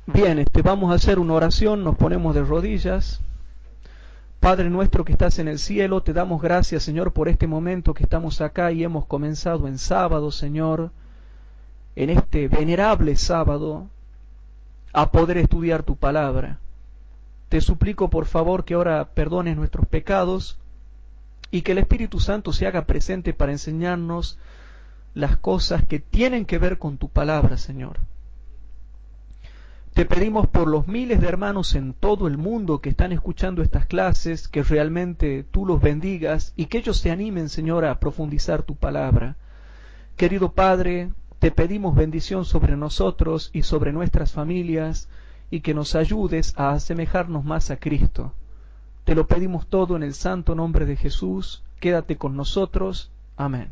Bien, vamos a hacer una oración, nos ponemos de rodillas. Padre nuestro que estás en el cielo, te damos gracias, Señor, por este momento que estamos acá y hemos comenzado en sábado, Señor, en este venerable sábado, a poder estudiar tu palabra. Te suplico, por favor, que ahora perdones nuestros pecados y que el Espíritu Santo se haga presente para enseñarnos las cosas que tienen que ver con tu palabra, Señor. Te pedimos por los miles de hermanos en todo el mundo que están escuchando estas clases, que realmente tú los bendigas y que ellos se animen, Señor, a profundizar tu palabra. Querido Padre, te pedimos bendición sobre nosotros y sobre nuestras familias y que nos ayudes a asemejarnos más a Cristo. Te lo pedimos todo en el santo nombre de Jesús. Quédate con nosotros. Amén.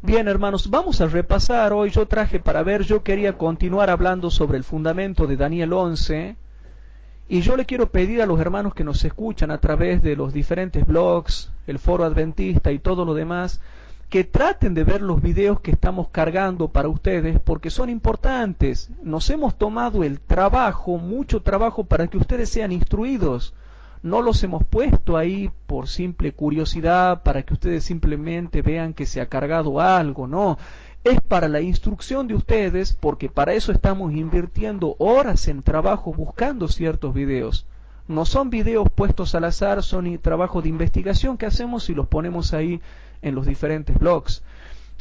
Bien, hermanos, vamos a repasar hoy. Yo quería continuar hablando sobre el fundamento de Daniel 11, y yo le quiero pedir a los hermanos que nos escuchan a través de los diferentes blogs, el Foro Adventista y todo lo demás, que traten de ver los videos que estamos cargando para ustedes, porque son importantes. Nos hemos tomado el trabajo, mucho trabajo, para que ustedes sean instruidos. No los hemos puesto ahí por simple curiosidad, para que ustedes simplemente vean que se ha cargado algo, no. Es para la instrucción de ustedes, porque para eso estamos invirtiendo horas en trabajo buscando ciertos videos. No son videos puestos al azar, son trabajo de investigación que hacemos y los ponemos ahí en los diferentes blogs.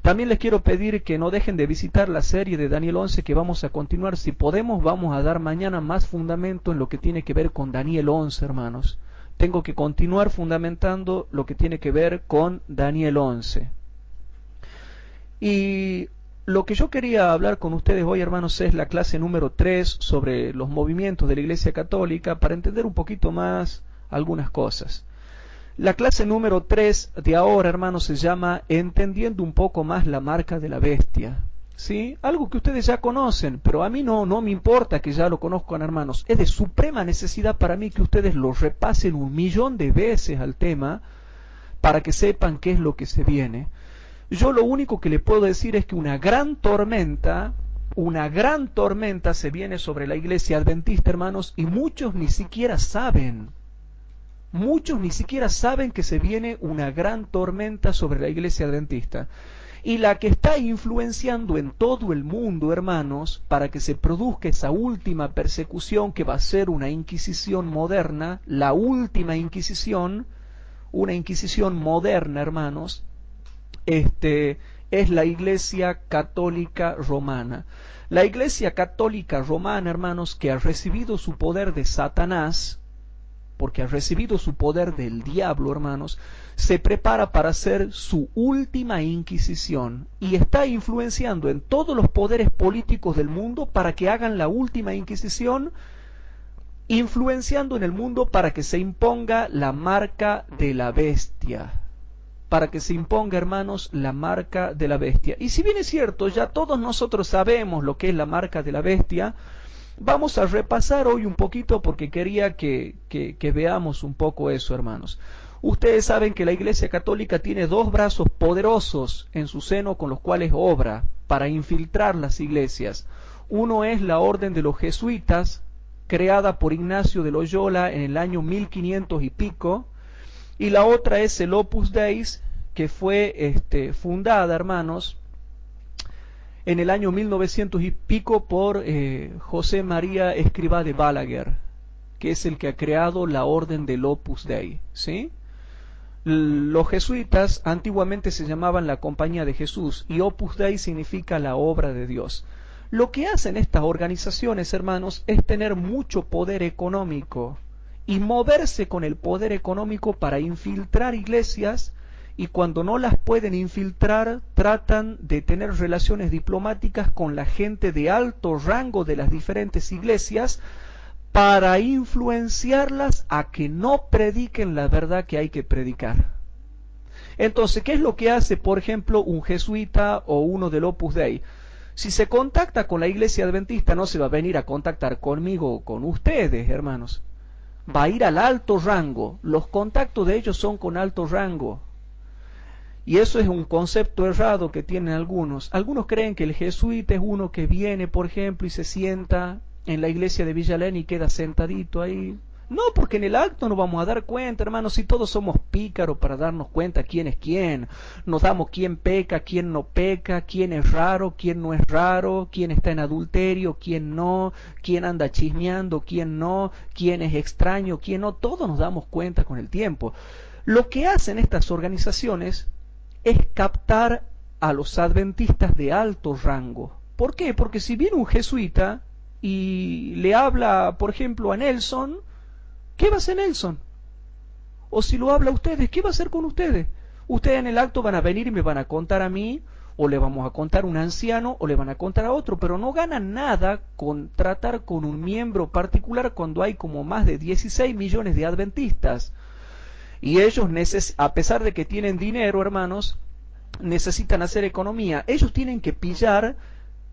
También les quiero pedir que no dejen de visitar la serie de Daniel 11 que vamos a continuar. Si podemos, vamos a dar mañana más fundamento en lo que tiene que ver con Daniel 11, hermanos. Tengo que continuar fundamentando lo que tiene que ver con Daniel 11. Y lo que yo quería hablar con ustedes hoy, hermanos, es la clase número 3 sobre los movimientos de la Iglesia Católica, para entender un poquito más algunas cosas. La clase número 3 de ahora, hermanos, se llama Entendiendo un poco más la marca de la bestia. ¿Sí? Algo que ustedes ya conocen, pero a mí no me importa que ya lo conozcan, hermanos. Es de suprema necesidad para mí que ustedes lo repasen 1.000.000 de veces al tema, para que sepan qué es lo que se viene. Yo lo único que le puedo decir es que una gran tormenta se viene sobre la Iglesia Adventista, hermanos, y muchos ni siquiera saben. Muchos ni siquiera saben que se viene una gran tormenta sobre la Iglesia Adventista. Y la que está influenciando en todo el mundo, hermanos, para que se produzca esa última persecución que va a ser una Inquisición moderna, la última Inquisición, una Inquisición moderna, hermanos, es la Iglesia Católica Romana. La Iglesia Católica Romana, hermanos, que ha recibido su poder de Satanás, porque ha recibido su poder del diablo, hermanos, se prepara para hacer su última Inquisición y está influenciando en todos los poderes políticos del mundo para que hagan la última Inquisición, influenciando en el mundo para que se imponga la marca de la bestia. Para que se imponga, hermanos, la marca de la bestia. Y si bien es cierto, ya todos nosotros sabemos lo que es la marca de la bestia, vamos a repasar hoy un poquito porque quería que veamos un poco eso, hermanos. Ustedes saben que la Iglesia Católica tiene dos brazos poderosos en su seno con los cuales obra para infiltrar las iglesias. Uno es la Orden de los Jesuitas, creada por Ignacio de Loyola en el año 1500 y pico, y la otra es el Opus Dei, que fue fundada, hermanos, en el año 1900 y pico por José María Escrivá de Balaguer, que es el que ha creado la orden del Opus Dei, ¿sí? Los jesuitas antiguamente se llamaban la Compañía de Jesús y Opus Dei significa la obra de Dios. Lo que hacen estas organizaciones, hermanos, es tener mucho poder económico y moverse con el poder económico para infiltrar iglesias, y cuando no las pueden infiltrar, tratan de tener relaciones diplomáticas con la gente de alto rango de las diferentes iglesias para influenciarlas a que no prediquen la verdad que hay que predicar. Entonces, ¿qué es lo que hace, por ejemplo, un jesuita o uno del Opus Dei? Si se contacta con la Iglesia Adventista, no se va a venir a contactar conmigo o con ustedes, hermanos. Va a ir al alto rango. Los contactos de ellos son con alto rango. Y eso es un concepto errado que tienen algunos. Algunos creen que el jesuita es uno que viene, por ejemplo, y se sienta en la iglesia de Villalén y queda sentadito ahí. No, porque en el acto nos vamos a dar cuenta, hermanos, si todos somos pícaros para darnos cuenta quién es quién. Nos damos quién peca, quién no peca, quién es raro, quién no es raro, quién está en adulterio, quién no, quién anda chismeando, quién no, quién es extraño, quién no. Todos nos damos cuenta con el tiempo. Lo que hacen estas organizaciones es captar a los adventistas de alto rango. ¿Por qué? Porque si viene un jesuita y le habla, por ejemplo, a Nelson, ¿qué va a hacer Nelson? O si lo habla a ustedes, ¿qué va a hacer con ustedes? Ustedes en el acto van a venir y me van a contar a mí, o le vamos a contar a un anciano, o le van a contar a otro, pero no ganan nada con tratar con un miembro particular cuando hay como más de 16 millones de adventistas. Y ellos, a pesar de que tienen dinero, hermanos, necesitan hacer economía. Ellos tienen que pillar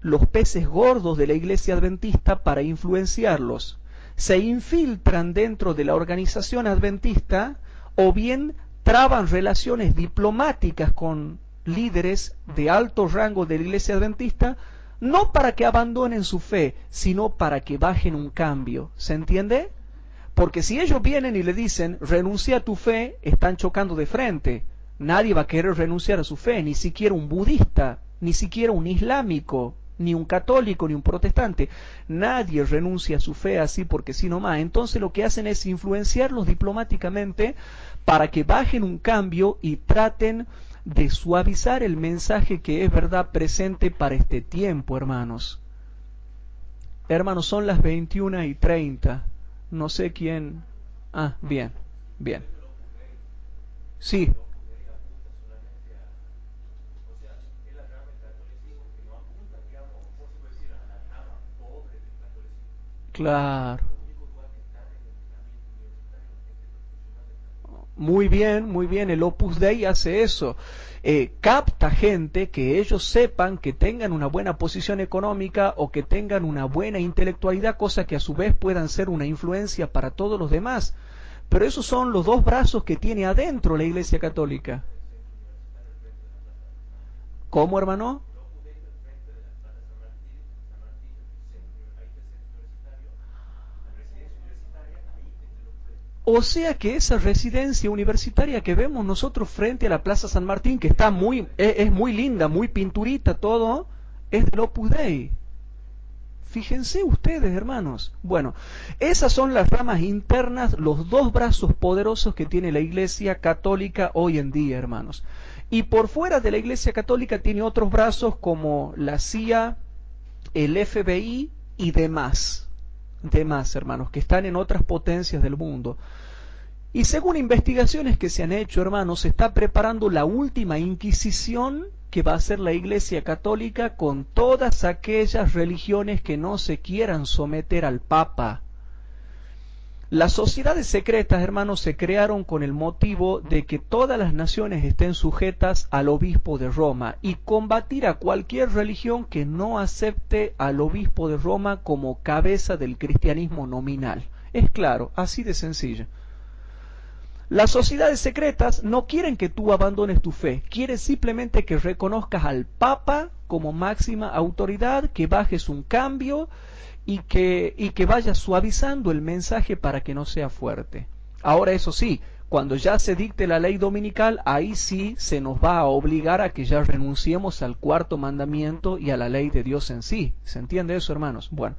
los peces gordos de la iglesia adventista para influenciarlos. Se infiltran dentro de la organización adventista o bien traban relaciones diplomáticas con líderes de alto rango de la iglesia adventista, no para que abandonen su fe, sino para que bajen un cambio. ¿Se entiende? Porque si ellos vienen y le dicen, renuncia a tu fe, están chocando de frente. Nadie va a querer renunciar a su fe, ni siquiera un budista, ni siquiera un islámico, ni un católico, ni un protestante. Nadie renuncia a su fe así porque sí nomás. Entonces lo que hacen es influenciarlos diplomáticamente para que bajen un cambio y traten de suavizar el mensaje que es verdad presente para este tiempo, hermanos. Hermanos, son las 21:30. No sé quién... Ah, bien, bien. Sí. Claro. Muy bien, el Opus Dei hace eso. Capta gente que ellos sepan que tengan una buena posición económica o que tengan una buena intelectualidad, cosa que a su vez puedan ser una influencia para todos los demás. Pero esos son los dos brazos que tiene adentro la Iglesia Católica. ¿Cómo, hermano? O sea que esa residencia universitaria que vemos nosotros frente a la Plaza San Martín, que está es muy linda, muy pinturita todo, es del Opus Dei. Fíjense ustedes, hermanos. Bueno, esas son las ramas internas, los dos brazos poderosos que tiene la Iglesia Católica hoy en día, hermanos. Y por fuera de la Iglesia Católica tiene otros brazos como la CIA, el FBI y demás, hermanos, que están en otras potencias del mundo. Y según investigaciones que se han hecho, hermanos, se está preparando la última inquisición que va a hacer la Iglesia Católica con todas aquellas religiones que no se quieran someter al Papa. Las sociedades secretas, hermanos, se crearon con el motivo de que todas las naciones estén sujetas al obispo de Roma y combatir a cualquier religión que no acepte al obispo de Roma como cabeza del cristianismo nominal. Es claro, así de sencillo. Las sociedades secretas no quieren que tú abandones tu fe, quieren simplemente que reconozcas al Papa como máxima autoridad, que bajes un cambio y que vayas suavizando el mensaje para que no sea fuerte. Ahora, eso sí, cuando ya se dicte la ley dominical, ahí sí se nos va a obligar a que ya renunciemos al cuarto mandamiento y a la ley de Dios en sí. ¿Se entiende eso, hermanos? Bueno.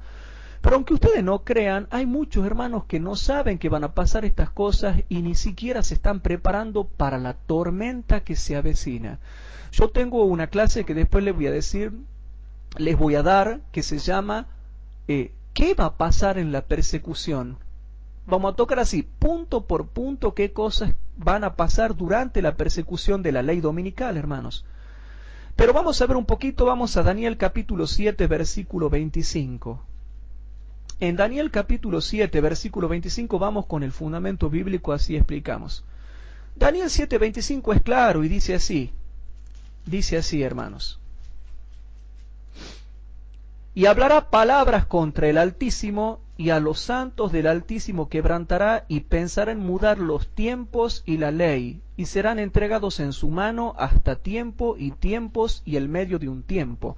Pero aunque ustedes no crean, hay muchos hermanos que no saben que van a pasar estas cosas y ni siquiera se están preparando para la tormenta que se avecina. Yo tengo una clase que después les voy a dar, que se llama ¿qué va a pasar en la persecución? Vamos a tocar así, punto por punto, qué cosas van a pasar durante la persecución de la ley dominical, hermanos. Pero vamos a ver un poquito, vamos a Daniel capítulo 7, versículo 25. En Daniel capítulo 7, versículo 25, vamos con el fundamento bíblico, así explicamos. Daniel 7, 25 es claro y dice así, hermanos. Y hablará palabras contra el Altísimo, y a los santos del Altísimo quebrantará, y pensará en mudar los tiempos y la ley, y serán entregados en su mano hasta tiempo y tiempos y el medio de un tiempo.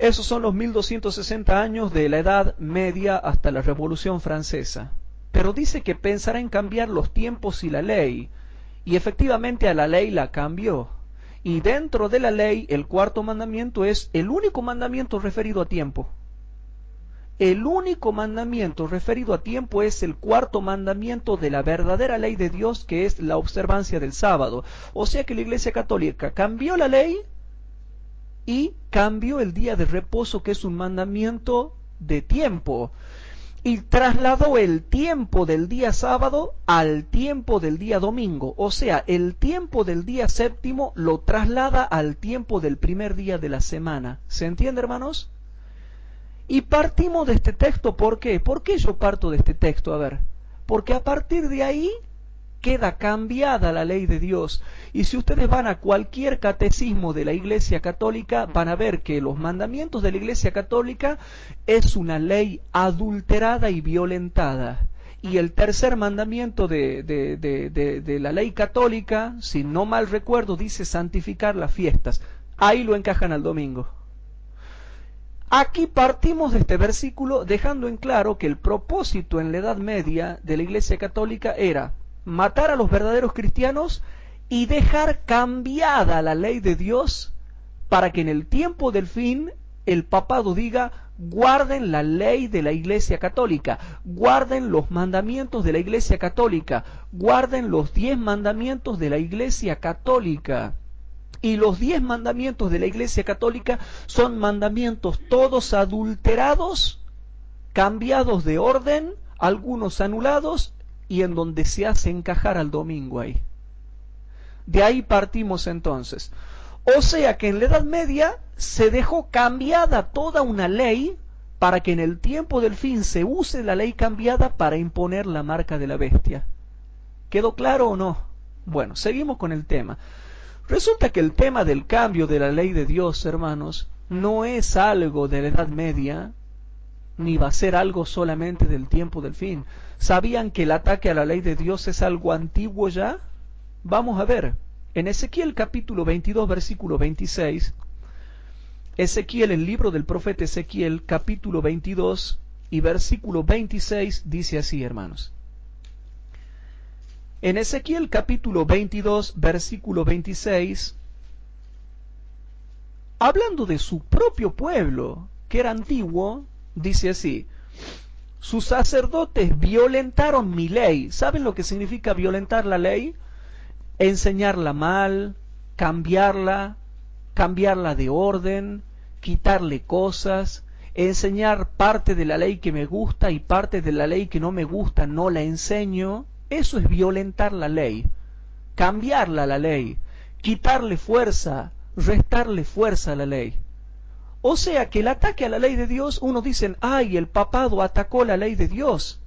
Esos son los 1260 años de la Edad Media hasta la Revolución Francesa. Pero dice que pensará en cambiar los tiempos y la ley. Y efectivamente a la ley la cambió. Y dentro de la ley, el cuarto mandamiento es el único mandamiento referido a tiempo. El único mandamiento referido a tiempo es el cuarto mandamiento de la verdadera ley de Dios, que es la observancia del sábado. O sea que la Iglesia Católica cambió la ley y cambió el día de reposo, que es un mandamiento de tiempo. Y trasladó el tiempo del día sábado al tiempo del día domingo. O sea, el tiempo del día séptimo lo traslada al tiempo del primer día de la semana. ¿Se entiende, hermanos? Y partimos de este texto, ¿por qué? ¿Por qué yo parto de este texto? A ver, porque a partir de ahí queda cambiada la ley de Dios. Y si ustedes van a cualquier catecismo de la Iglesia Católica, van a ver que los mandamientos de la Iglesia Católica es una ley adulterada y violentada. Y el tercer mandamiento de la ley católica, si no mal recuerdo, dice santificar las fiestas. Ahí lo encajan al domingo. Aquí partimos de este versículo dejando en claro que el propósito en la Edad Media de la Iglesia Católica era matar a los verdaderos cristianos y dejar cambiada la ley de Dios para que en el tiempo del fin el papado diga: guarden la ley de la Iglesia Católica, guarden los mandamientos de la Iglesia Católica, guarden los 10 mandamientos de la Iglesia Católica. Y los 10 mandamientos de la Iglesia Católica son mandamientos todos adulterados, cambiados de orden, algunos anulados, y en donde se hace encajar al domingo ahí. De ahí partimos entonces. O sea que en la Edad Media se dejó cambiada toda una ley para que en el tiempo del fin se use la ley cambiada para imponer la marca de la bestia. ¿Quedó claro o no? Bueno, seguimos con el tema. Resulta que el tema del cambio de la ley de Dios, hermanos, no es algo de la Edad Media, ni va a ser algo solamente del tiempo del fin. ¿Sabían que el ataque a la ley de Dios es algo antiguo ya? Vamos a ver. En Ezequiel capítulo 22, versículo 26, Ezequiel, el libro del profeta Ezequiel, capítulo 22 y versículo 26, dice así, hermanos. En Ezequiel capítulo 22, versículo 26, hablando de su propio pueblo, que era antiguo, dice así: sus sacerdotes violentaron mi ley. ¿Saben lo que significa violentar la ley? Enseñarla mal, cambiarla de orden, quitarle cosas, enseñar parte de la ley que me gusta y parte de la ley que no me gusta no la enseño. Eso es violentar la ley, cambiarla la ley, quitarle fuerza, restarle fuerza a la ley. O sea que el ataque a la ley de Dios, unos dicen: ¡ay, el papado atacó la ley de Dios!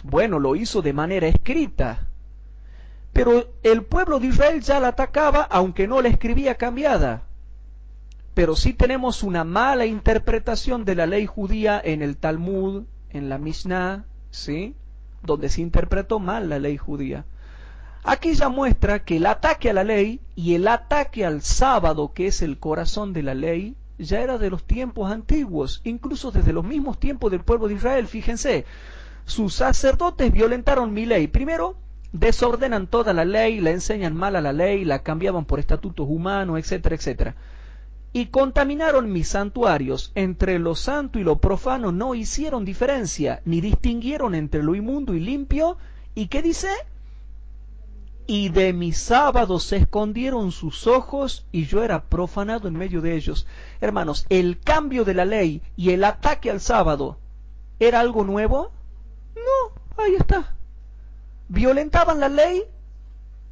Bueno, lo hizo de manera escrita, pero el pueblo de Israel ya la atacaba, aunque no la escribía cambiada. Pero sí tenemos una mala interpretación de la ley judía en el Talmud, en la Mishnah, ¿sí?, donde se interpretó mal la ley judía. Aquí ya muestra que el ataque a la ley y el ataque al sábado, que es el corazón de la ley, ya era de los tiempos antiguos, incluso desde los mismos tiempos del pueblo de Israel. Fíjense, sus sacerdotes violentaron mi ley. Primero, desordenan toda la ley, la enseñan mal a la ley, la cambiaban por estatutos humanos, etcétera, etcétera. Y contaminaron mis santuarios. Entre lo santo y lo profano no hicieron diferencia, ni distinguieron entre lo inmundo y limpio. ¿Y qué dice? Y de mis sábados se escondieron sus ojos, y yo era profanado en medio de ellos. Hermanos, el cambio de la ley y el ataque al sábado, ¿era algo nuevo? No, ahí está. Violentaban la ley,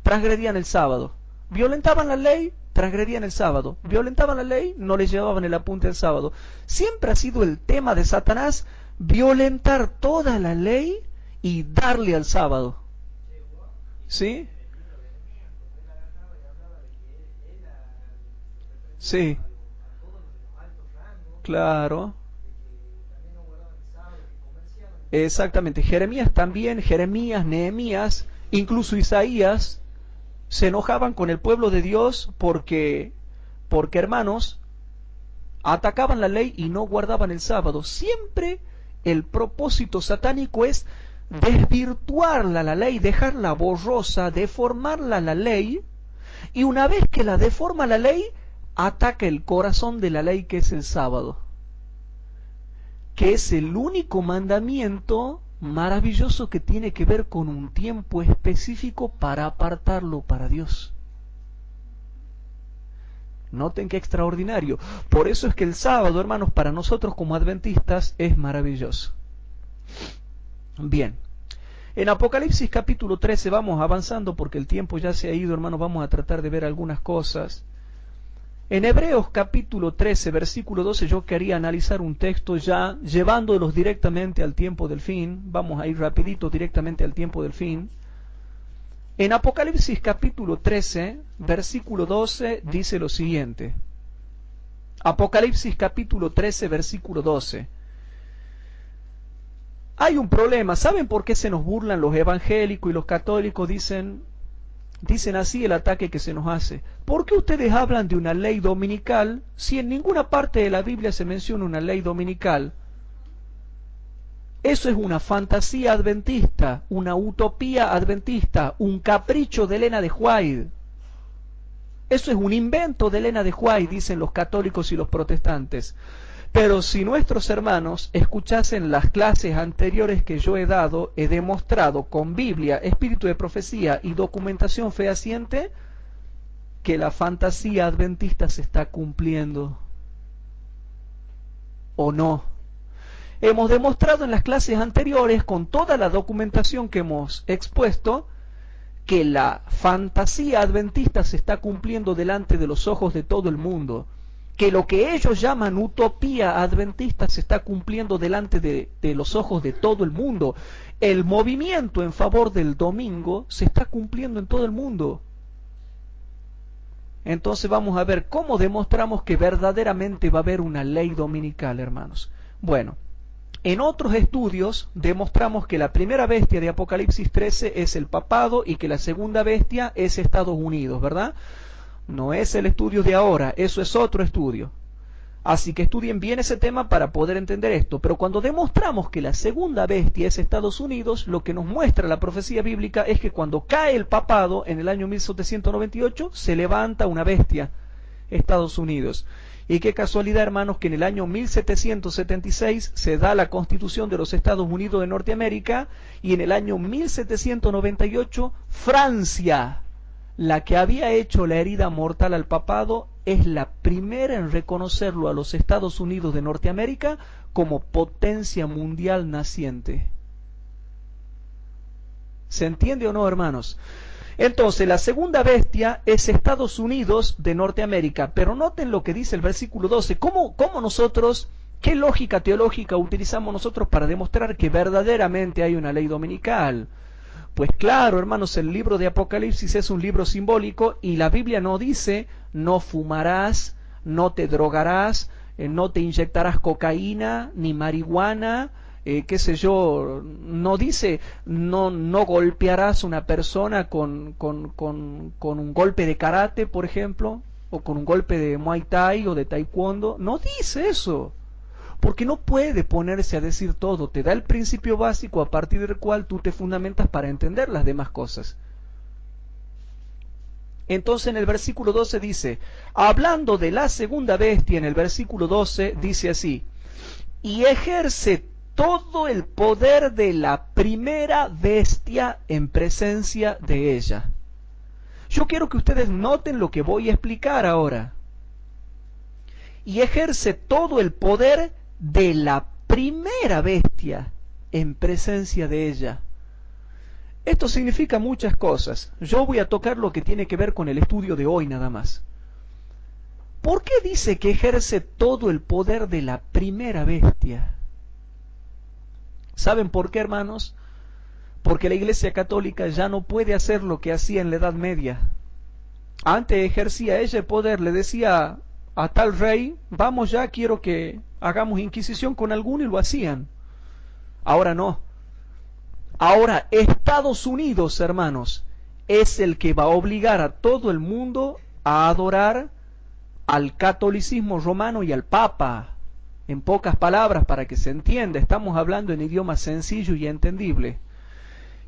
transgredían el sábado. Violentaban la ley, transgredían el sábado. Violentaban la ley, no les llevaban el apunte al sábado. Siempre ha sido el tema de Satanás violentar toda la ley y darle al sábado. ¿Sí? Sí. Claro. Exactamente. Jeremías también, Jeremías, Nehemías, incluso Isaías, se enojaban con el pueblo de Dios porque hermanos, atacaban la ley y no guardaban el sábado. Siempre el propósito satánico es desvirtuarla la ley, dejarla borrosa, deformarla la ley, y una vez que la deforma la ley, ataca el corazón de la ley, que es el sábado, que es el único mandamiento maravilloso que tiene que ver con un tiempo específico para apartarlo para Dios. Noten qué extraordinario. Por eso es que el sábado, hermanos, para nosotros como adventistas es maravilloso. Bien, en Apocalipsis capítulo 13 vamos avanzando porque el tiempo ya se ha ido, hermanos, vamos a tratar de ver algunas cosas. En Hebreos capítulo 13, versículo 12, yo quería analizar un texto ya llevándolos directamente al tiempo del fin. Vamos a ir rapidito directamente al tiempo del fin. En Apocalipsis capítulo 13, versículo 12, dice lo siguiente. Apocalipsis capítulo 13, versículo 12. Hay un problema. ¿Saben por qué se nos burlan los evangélicos y los católicos? Dicen así el ataque que se nos hace. ¿Por qué ustedes hablan de una ley dominical si en ninguna parte de la Biblia se menciona una ley dominical? Eso es una fantasía adventista, una utopía adventista, un capricho de Elena de White. Eso es un invento de Elena de White, dicen los católicos y los protestantes. Pero si nuestros hermanos escuchasen las clases anteriores que yo he dado, he demostrado con Biblia, espíritu de profecía y documentación fehaciente que la fantasía adventista se está cumpliendo. ¿O no? Hemos demostrado en las clases anteriores, con toda la documentación que hemos expuesto, que la fantasía adventista se está cumpliendo delante de los ojos de todo el mundo, que lo que ellos llaman utopía adventista se está cumpliendo delante de los ojos de todo el mundo. El movimiento en favor del domingo se está cumpliendo en todo el mundo. Entonces vamos a ver cómo demostramos que verdaderamente va a haber una ley dominical, hermanos. Bueno, en otros estudios demostramos que la primera bestia de Apocalipsis 13 es el papado y que la segunda bestia es Estados Unidos, ¿verdad? No es el estudio de ahora, eso es otro estudio. Así que estudien bien ese tema para poder entender esto. Pero cuando demostramos que la segunda bestia es Estados Unidos, lo que nos muestra la profecía bíblica es que cuando cae el papado en el año 1798, se levanta una bestia, Estados Unidos. Y qué casualidad, hermanos, que en el año 1776 se da la Constitución de los Estados Unidos de Norteamérica y en el año 1798 Francia, la que había hecho la herida mortal al papado, es la primera en reconocerlo a los Estados Unidos de Norteamérica como potencia mundial naciente. ¿Se entiende o no, hermanos? Entonces, la segunda bestia es Estados Unidos de Norteamérica. Pero noten lo que dice el versículo 12. ¿Cómo nosotros, qué lógica teológica utilizamos nosotros para demostrar que verdaderamente hay una ley dominical? Pues claro, hermanos, el libro de Apocalipsis es un libro simbólico y la Biblia no dice no fumarás, no te drogarás, no te inyectarás cocaína ni marihuana, qué sé yo, no dice no golpearás a una persona con un golpe de karate, por ejemplo, o con un golpe de Muay Thai o de Taekwondo. No dice eso, porque no puede ponerse a decir todo. Te da el principio básico a partir del cual tú te fundamentas para entender las demás cosas. Entonces en el versículo 12 dice, hablando de la segunda bestia, en el versículo 12 dice así, y ejerce todo el poder de la primera bestia en presencia de ella. Yo quiero que ustedes noten lo que voy a explicar ahora. Y ejerce todo el poder de la primera bestia en presencia de ella. Esto significa muchas cosas. Yo voy a tocar lo que tiene que ver con el estudio de hoy nada más. ¿Por qué dice que ejerce todo el poder de la primera bestia? ¿Saben por qué, hermanos? Porque la Iglesia Católica ya no puede hacer lo que hacía en la Edad Media. Antes ejercía ella el poder, le decía a tal rey, vamos ya, quiero que hagamos inquisición con alguno, y lo hacían. Ahora no. Ahora Estados Unidos, hermanos, es el que va a obligar a todo el mundo a adorar al catolicismo romano y al Papa. En pocas palabras, para que se entienda, estamos hablando en idioma sencillo y entendible.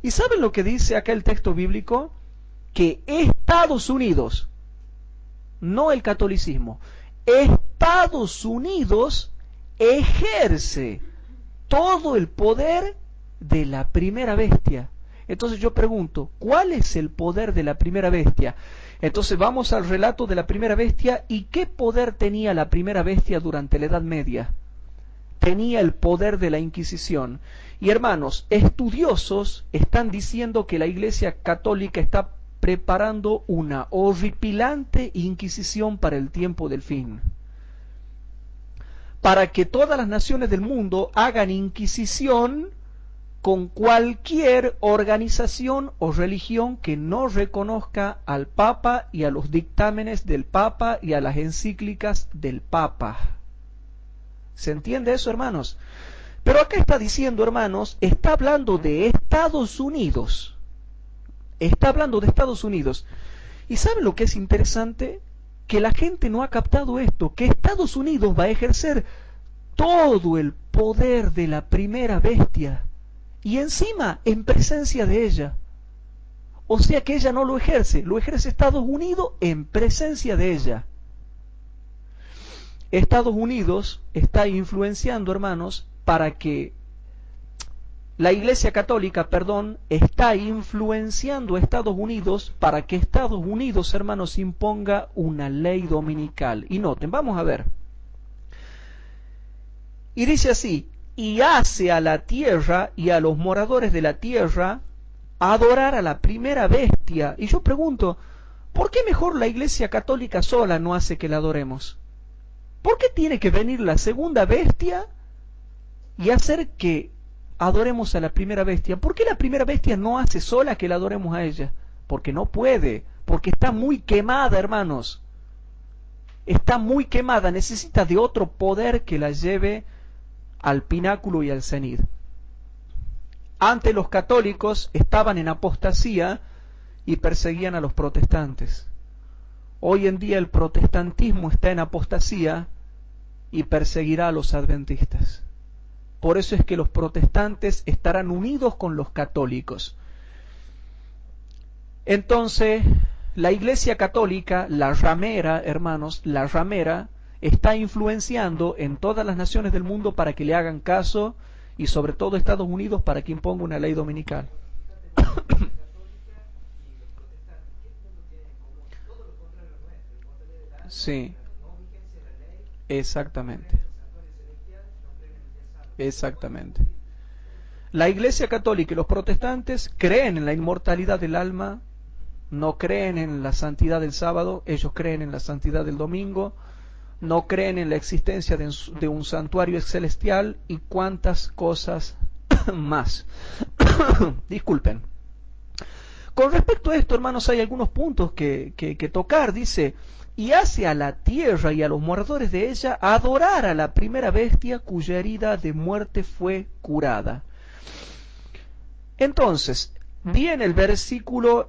¿Y saben lo que dice acá el texto bíblico? Que Estados Unidos, no el catolicismo, Estados Unidos ejerce todo el poder de la primera bestia. Entonces yo pregunto, ¿cuál es el poder de la primera bestia? Entonces vamos al relato de la primera bestia. ¿Y qué poder tenía la primera bestia durante la Edad Media? Tenía el poder de la Inquisición. Y hermanos, estudiosos están diciendo que la Iglesia Católica está preparando una horripilante Inquisición para el tiempo del fin, para que todas las naciones del mundo hagan inquisición con cualquier organización o religión que no reconozca al Papa y a los dictámenes del Papa y a las encíclicas del Papa. ¿Se entiende eso, hermanos? Pero acá está diciendo, hermanos, está hablando de Estados Unidos. Está hablando de Estados Unidos. ¿Y saben lo que es interesante? Que la gente no ha captado esto, que Estados Unidos va a ejercer todo el poder de la primera bestia. Y encima en presencia de ella. O sea que ella no lo ejerce Estados Unidos en presencia de ella. Estados Unidos está influenciando, hermanos, para que la Iglesia Católica, está influenciando a Estados Unidos para que Estados Unidos, hermanos, imponga una ley dominical. Y noten, vamos a ver. Y dice así: y hace a la tierra y a los moradores de la tierra adorar a la primera bestia. Y yo pregunto, ¿por qué mejor la Iglesia Católica sola no hace que la adoremos? ¿Por qué tiene que venir la segunda bestia y hacer que adoremos a la primera bestia? ¿Por qué la primera bestia no hace sola que la adoremos a ella? Porque no puede, porque está muy quemada, hermanos. Está muy quemada, necesita de otro poder que la lleve al pináculo y al cenit. Antes los católicos estaban en apostasía y perseguían a los protestantes. Hoy en día el protestantismo está en apostasía y perseguirá a los adventistas. Por eso es que los protestantes estarán unidos con los católicos. Entonces, la Iglesia Católica, la ramera, hermanos, la ramera, está influenciando en todas las naciones del mundo para que le hagan caso, y sobre todo Estados Unidos para que imponga una ley dominical. Sí, exactamente. Exactamente. La Iglesia Católica y los protestantes creen en la inmortalidad del alma, no creen en la santidad del sábado, ellos creen en la santidad del domingo, no creen en la existencia de un santuario celestial y cuantas cosas más. Disculpen. Con respecto a esto, hermanos, hay algunos puntos que tocar. Dice: y hace a la tierra y a los moradores de ella adorar a la primera bestia cuya herida de muerte fue curada. Entonces, viene el versículo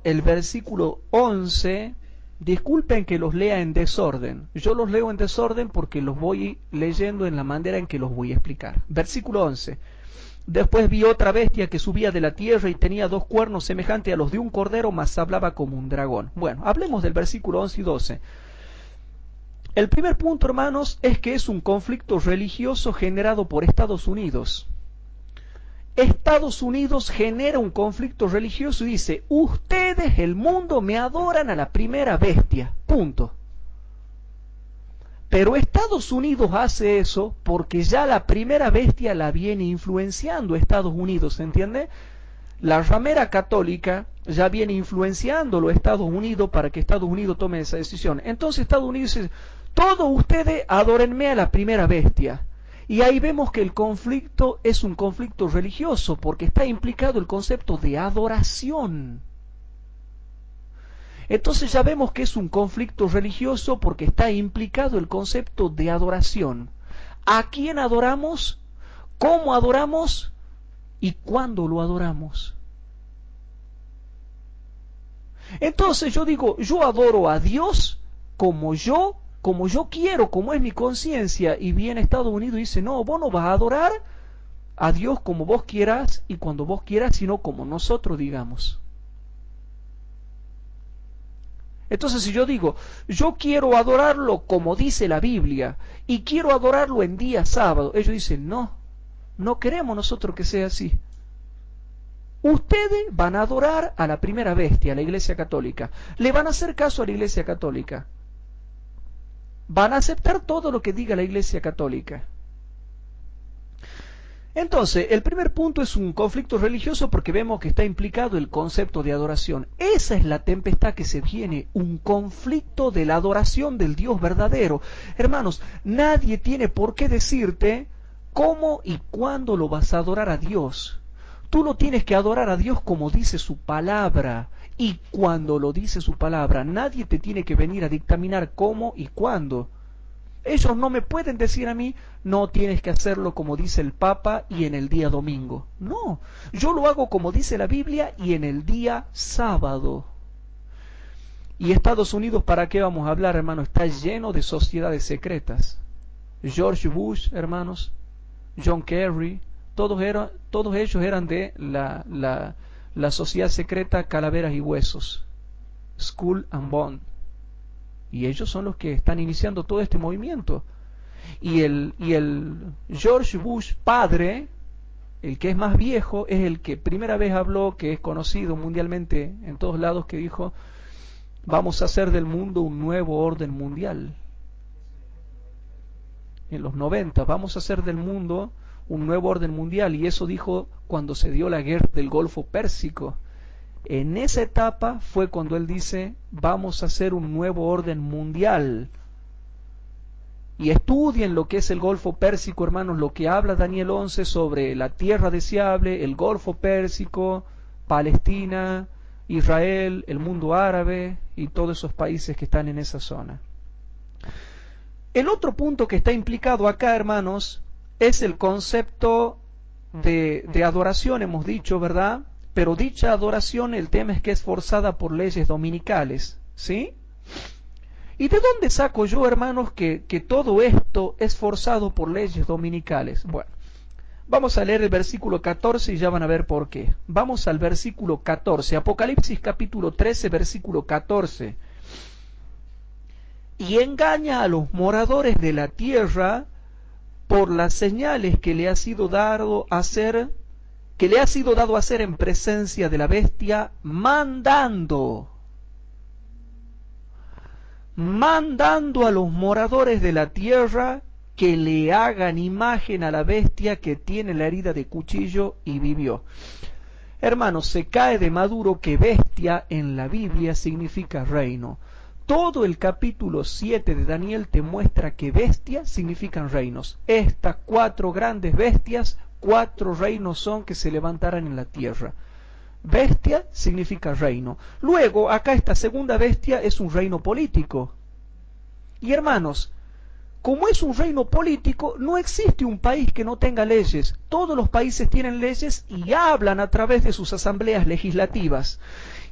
11. Disculpen que los lea en desorden. Yo los leo en desorden porque los voy leyendo en la manera en que los voy a explicar. Versículo 11. Después vi otra bestia que subía de la tierra y tenía 2 cuernos semejantes a los de un cordero, mas hablaba como un dragón. Bueno, hablemos del versículo 11 y 12. El primer punto, hermanos, es que es un conflicto religioso generado por Estados Unidos. Estados Unidos genera un conflicto religioso y dice: ustedes, el mundo, me adoran a la primera bestia. Punto. Pero Estados Unidos hace eso porque ya la primera bestia la viene influenciando Estados Unidos, ¿se entiende? La ramera católica ya viene influenciándolo a Estados Unidos para que Estados Unidos tome esa decisión. Entonces Estados Unidos dice: todos ustedes adórenme a la primera bestia. Y ahí vemos que el conflicto es un conflicto religioso porque está implicado el concepto de adoración. Entonces ya vemos que es un conflicto religioso porque está implicado el concepto de adoración. ¿A quién adoramos? ¿Cómo adoramos? ¿Y cuándo lo adoramos? Entonces yo digo, yo adoro a Dios como yo como yo quiero, como es mi conciencia, y viene Estados Unidos y dice, no, vos no vas a adorar a Dios como vos quieras y cuando vos quieras, sino como nosotros digamos. Entonces si yo digo, yo quiero adorarlo como dice la Biblia y quiero adorarlo en día sábado, ellos dicen, no, no queremos nosotros que sea así. Ustedes van a adorar a la primera bestia, a la Iglesia Católica. Le van a hacer caso a la Iglesia Católica. Van a aceptar todo lo que diga la Iglesia Católica. Entonces, el primer punto es un conflicto religioso porque vemos que está implicado el concepto de adoración. Esa es la tempestad que se viene, un conflicto de la adoración del Dios verdadero. Hermanos, nadie tiene por qué decirte cómo y cuándo lo vas a adorar a Dios. Tú lo tienes que adorar a Dios como dice su palabra. Y cuando lo dice su palabra, nadie te tiene que venir a dictaminar cómo y cuándo. Ellos no me pueden decir a mí, no tienes que hacerlo como dice el Papa y en el día domingo. No, yo lo hago como dice la Biblia y en el día sábado. Y Estados Unidos, ¿para qué vamos a hablar, hermano? Está lleno de sociedades secretas. George Bush, hermanos, John Kerry, todos ellos eran de la sociedad secreta Calaveras y Huesos, Skull and Bone. Y ellos son los que están iniciando todo este movimiento. Y el George Bush padre, el que es más viejo, es el que primera vez habló, que es conocido mundialmente en todos lados, que dijo, vamos a hacer del mundo un nuevo orden mundial. En los 90, vamos a hacer del mundo un nuevo orden mundial. Y eso dijo cuando se dio la guerra del Golfo Pérsico. En esa etapa fue cuando él dice, vamos a hacer un nuevo orden mundial. Y estudien lo que es el Golfo Pérsico, hermanos, lo que habla Daniel 11 sobre la tierra deseable, el Golfo Pérsico, Palestina, Israel, el mundo árabe y todos esos países que están en esa zona. El otro punto que está implicado acá, hermanos, es el concepto de adoración, hemos dicho, ¿verdad? Pero dicha adoración, el tema es que es forzada por leyes dominicales, ¿sí? ¿Y de dónde saco yo, hermanos, que todo esto es forzado por leyes dominicales? Bueno, vamos a leer el versículo 14 y ya van a ver por qué. Vamos al versículo 14, Apocalipsis capítulo 13, versículo 14. Y engaña a los moradores de la tierra por las señales que le ha sido dado a hacer en presencia de la bestia, mandando a los moradores de la tierra que le hagan imagen a la bestia que tiene la herida de cuchillo y vivió. Hermanos, se cae de maduro que bestia en la Biblia significa reino. Todo el capítulo 7 de Daniel te muestra que bestia significan reinos. Estas 4 grandes bestias, 4 reinos son que se levantarán en la tierra. Bestia significa reino. Luego, acá esta segunda bestia es un reino político. Y hermanos, como es un reino político, no existe un país que no tenga leyes. Todos los países tienen leyes y hablan a través de sus asambleas legislativas.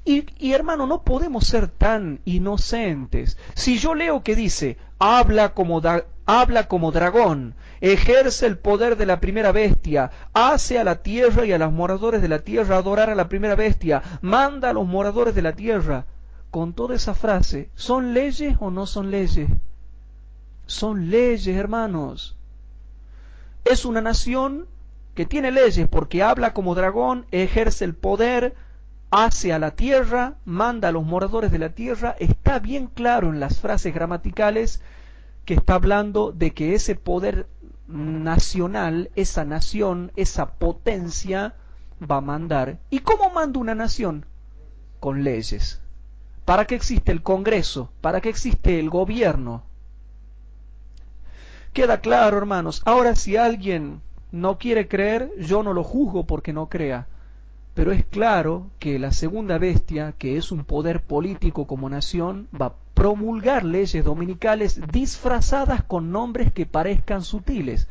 Y hermano, no podemos ser tan inocentes. Si yo leo que dice, habla como dragón, ejerce el poder de la primera bestia, hace a la tierra y a los moradores de la tierra adorar a la primera bestia, manda a los moradores de la tierra. Con toda esa frase, ¿son leyes o no son leyes? Son leyes, hermanos. Es una nación que tiene leyes porque habla como dragón, ejerce el poder, hace a la tierra, manda a los moradores de la tierra. Está bien claro en las frases gramaticales que está hablando de que ese poder nacional, esa nación, esa potencia va a mandar. ¿Y cómo manda una nación? Con leyes. ¿Para qué existe el Congreso? ¿Para qué existe el gobierno? Queda claro, hermanos. Ahora, si alguien no quiere creer, yo no lo juzgo porque no crea. Pero es claro que la segunda bestia, que es un poder político como nación, va a promulgar leyes dominicales disfrazadas con nombres que parezcan sutiles,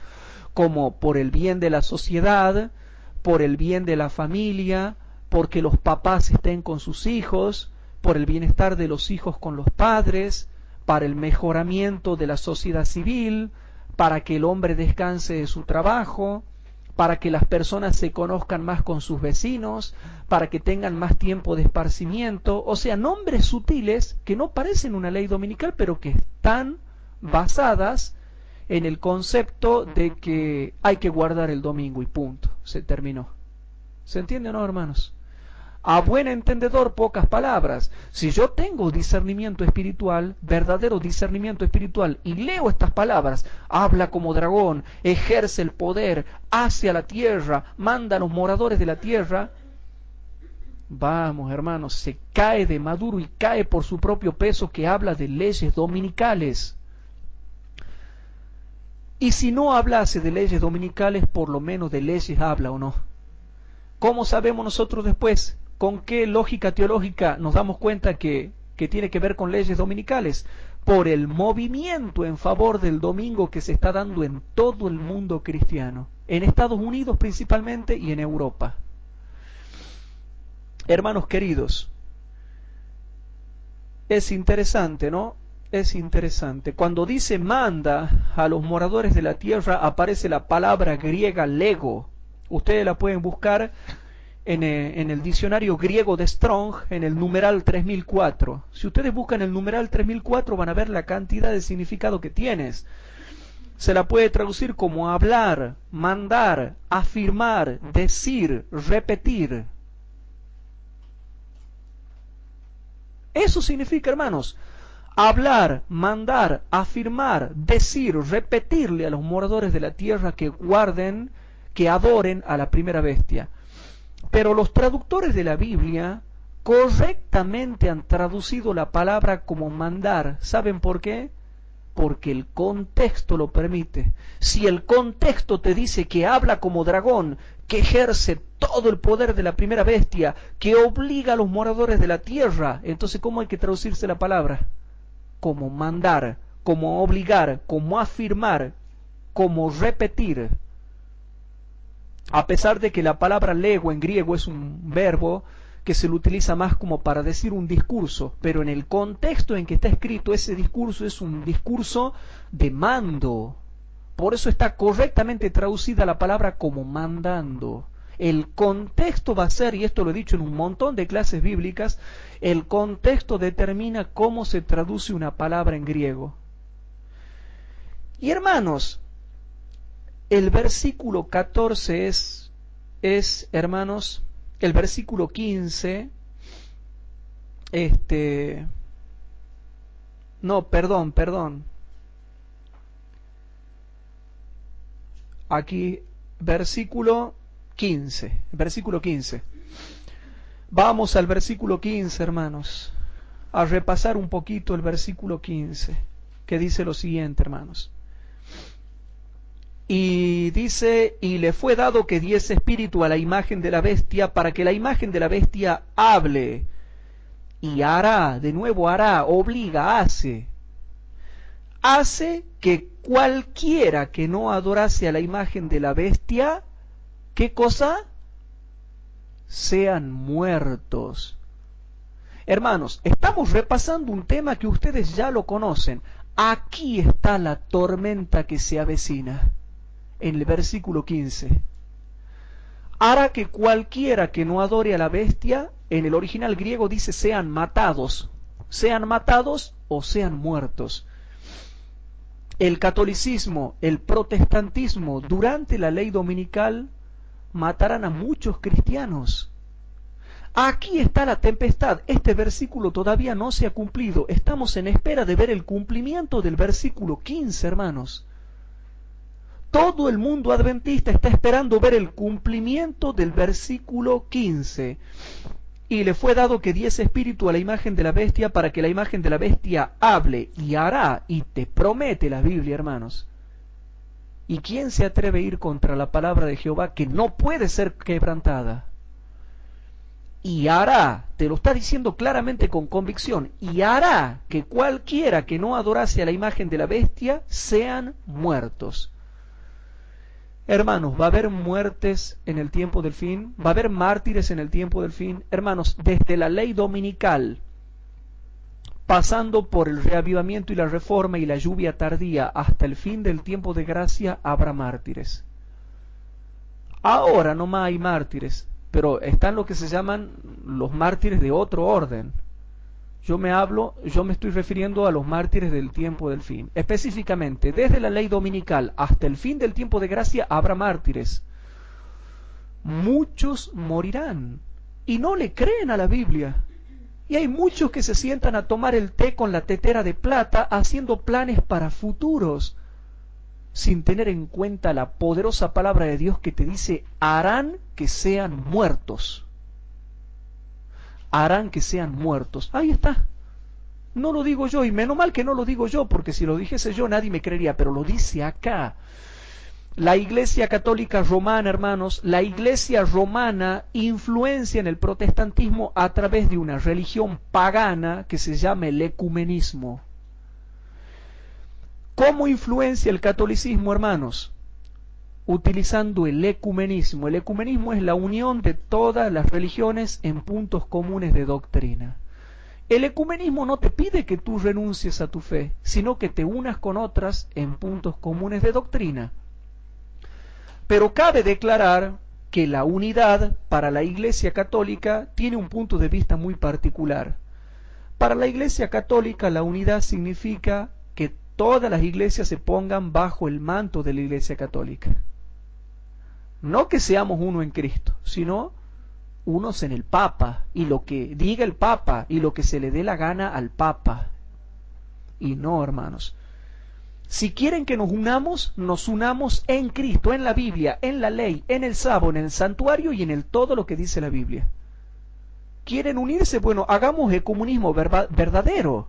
como por el bien de la sociedad, por el bien de la familia, porque los papás estén con sus hijos, por el bienestar de los hijos con los padres, para el mejoramiento de la sociedad civil, para que el hombre descanse de su trabajo, para que las personas se conozcan más con sus vecinos, para que tengan más tiempo de esparcimiento, o sea, nombres sutiles que no parecen una ley dominical, pero que están basadas en el concepto de que hay que guardar el domingo y punto, se terminó. ¿Se entiende o no, hermanos? A buen entendedor, pocas palabras. Si yo tengo discernimiento espiritual, verdadero discernimiento espiritual, y leo estas palabras, habla como dragón, ejerce el poder, hace a la tierra, manda a los moradores de la tierra, vamos, hermanos, se cae de maduro y cae por su propio peso, que habla de leyes dominicales. Y si no hablase de leyes dominicales, por lo menos de leyes habla, ¿o no? ¿Cómo sabemos nosotros después? ¿Con qué lógica teológica nos damos cuenta que tiene que ver con leyes dominicales? Por el movimiento en favor del domingo que se está dando en todo el mundo cristiano, en Estados Unidos principalmente y en Europa. Hermanos queridos, es interesante, ¿no? Es interesante. Cuando dice manda a los moradores de la tierra, aparece la palabra griega lego. Ustedes la pueden buscar en el diccionario griego de Strong, en el numeral 3004. Si ustedes buscan el numeral 3004 van a ver la cantidad de significado que tienes. Se la puede traducir como hablar, mandar, afirmar, decir, repetir. Eso significa, hermanos, hablar, mandar, afirmar, decir, repetirle a los moradores de la tierra que guarden, que adoren a la primera bestia. Pero los traductores de la Biblia correctamente han traducido la palabra como mandar. ¿Saben por qué? Porque el contexto lo permite. Si el contexto te dice que habla como dragón, que ejerce todo el poder de la primera bestia, que obliga a los moradores de la tierra, entonces ¿cómo hay que traducirse la palabra? Como mandar, como obligar, como afirmar, como repetir. A pesar de que la palabra lego en griego es un verbo que se lo utiliza más como para decir un discurso, pero en el contexto en que está escrito ese discurso es un discurso de mando. Por eso está correctamente traducida la palabra como mandando. El contexto va a ser, y esto lo he dicho en un montón de clases bíblicas, el contexto determina cómo se traduce una palabra en griego. Y hermanos, el versículo 14 es, hermanos, el versículo 15, no, perdón. Aquí, versículo 15. Vamos al versículo 15, hermanos, a repasar un poquito el versículo 15, que dice lo siguiente, hermanos. Y dice, y le fue dado que diese espíritu a la imagen de la bestia, para que la imagen de la bestia hable, y hará, de nuevo hará, obliga, hace que cualquiera que no adorase a la imagen de la bestia, ¿qué cosa? Sean muertos. Hermanos, estamos repasando un tema que ustedes ya lo conocen. Aquí está la tormenta que se avecina. En el versículo 15. Hará que cualquiera que no adore a la bestia, en el original griego dice sean matados o sean muertos. El catolicismo, el protestantismo, durante la ley dominical, matarán a muchos cristianos. Aquí está la tempestad. Este versículo todavía no se ha cumplido. Estamos en espera de ver el cumplimiento del versículo 15, hermanos. Todo el mundo adventista está esperando ver el cumplimiento del versículo 15. Y le fue dado que diese espíritu a la imagen de la bestia, para que la imagen de la bestia hable y hará, y te promete la Biblia, hermanos. ¿Y quién se atreve a ir contra la palabra de Jehová, que no puede ser quebrantada? Y hará, te lo está diciendo claramente con convicción, y hará que cualquiera que no adorase a la imagen de la bestia sean muertos. Hermanos, ¿va a haber muertes en el tiempo del fin? ¿Va a haber mártires en el tiempo del fin? Hermanos, desde la ley dominical, pasando por el reavivamiento y la reforma y la lluvia tardía hasta el fin del tiempo de gracia, habrá mártires. Ahora no más hay mártires, pero están lo que se llaman los mártires de otro orden. Yo me estoy refiriendo a los mártires del tiempo del fin. Específicamente, desde la ley dominical hasta el fin del tiempo de gracia habrá mártires. Muchos morirán y no le creen a la Biblia. Y hay muchos que se sientan a tomar el té con la tetera de plata haciendo planes para futuros, sin tener en cuenta la poderosa palabra de Dios que te dice, harán que sean muertos. Harán que sean muertos. Ahí está. No lo digo yo, y menos mal que no lo digo yo, porque si lo dijese yo nadie me creería, pero lo dice acá. La Iglesia Católica Romana, hermanos, la Iglesia Romana influencia en el protestantismo a través de una religión pagana que se llama el ecumenismo. ¿Cómo influencia el catolicismo, hermanos? Utilizando el ecumenismo. El ecumenismo es la unión de todas las religiones en puntos comunes de doctrina. El ecumenismo no te pide que tú renuncies a tu fe, sino que te unas con otras en puntos comunes de doctrina. Pero cabe declarar que la unidad para la Iglesia Católica tiene un punto de vista muy particular. Para la Iglesia Católica la unidad significa que todas las iglesias se pongan bajo el manto de la Iglesia Católica. No que seamos uno en Cristo, sino unos en el Papa, y lo que diga el Papa, y lo que se le dé la gana al Papa. Y no, hermanos. Si quieren que nos unamos en Cristo, en la Biblia, en la ley, en el sábado, en el santuario y en el todo lo que dice la Biblia. ¿Quieren unirse? Bueno, hagamos ecumenismo verdadero.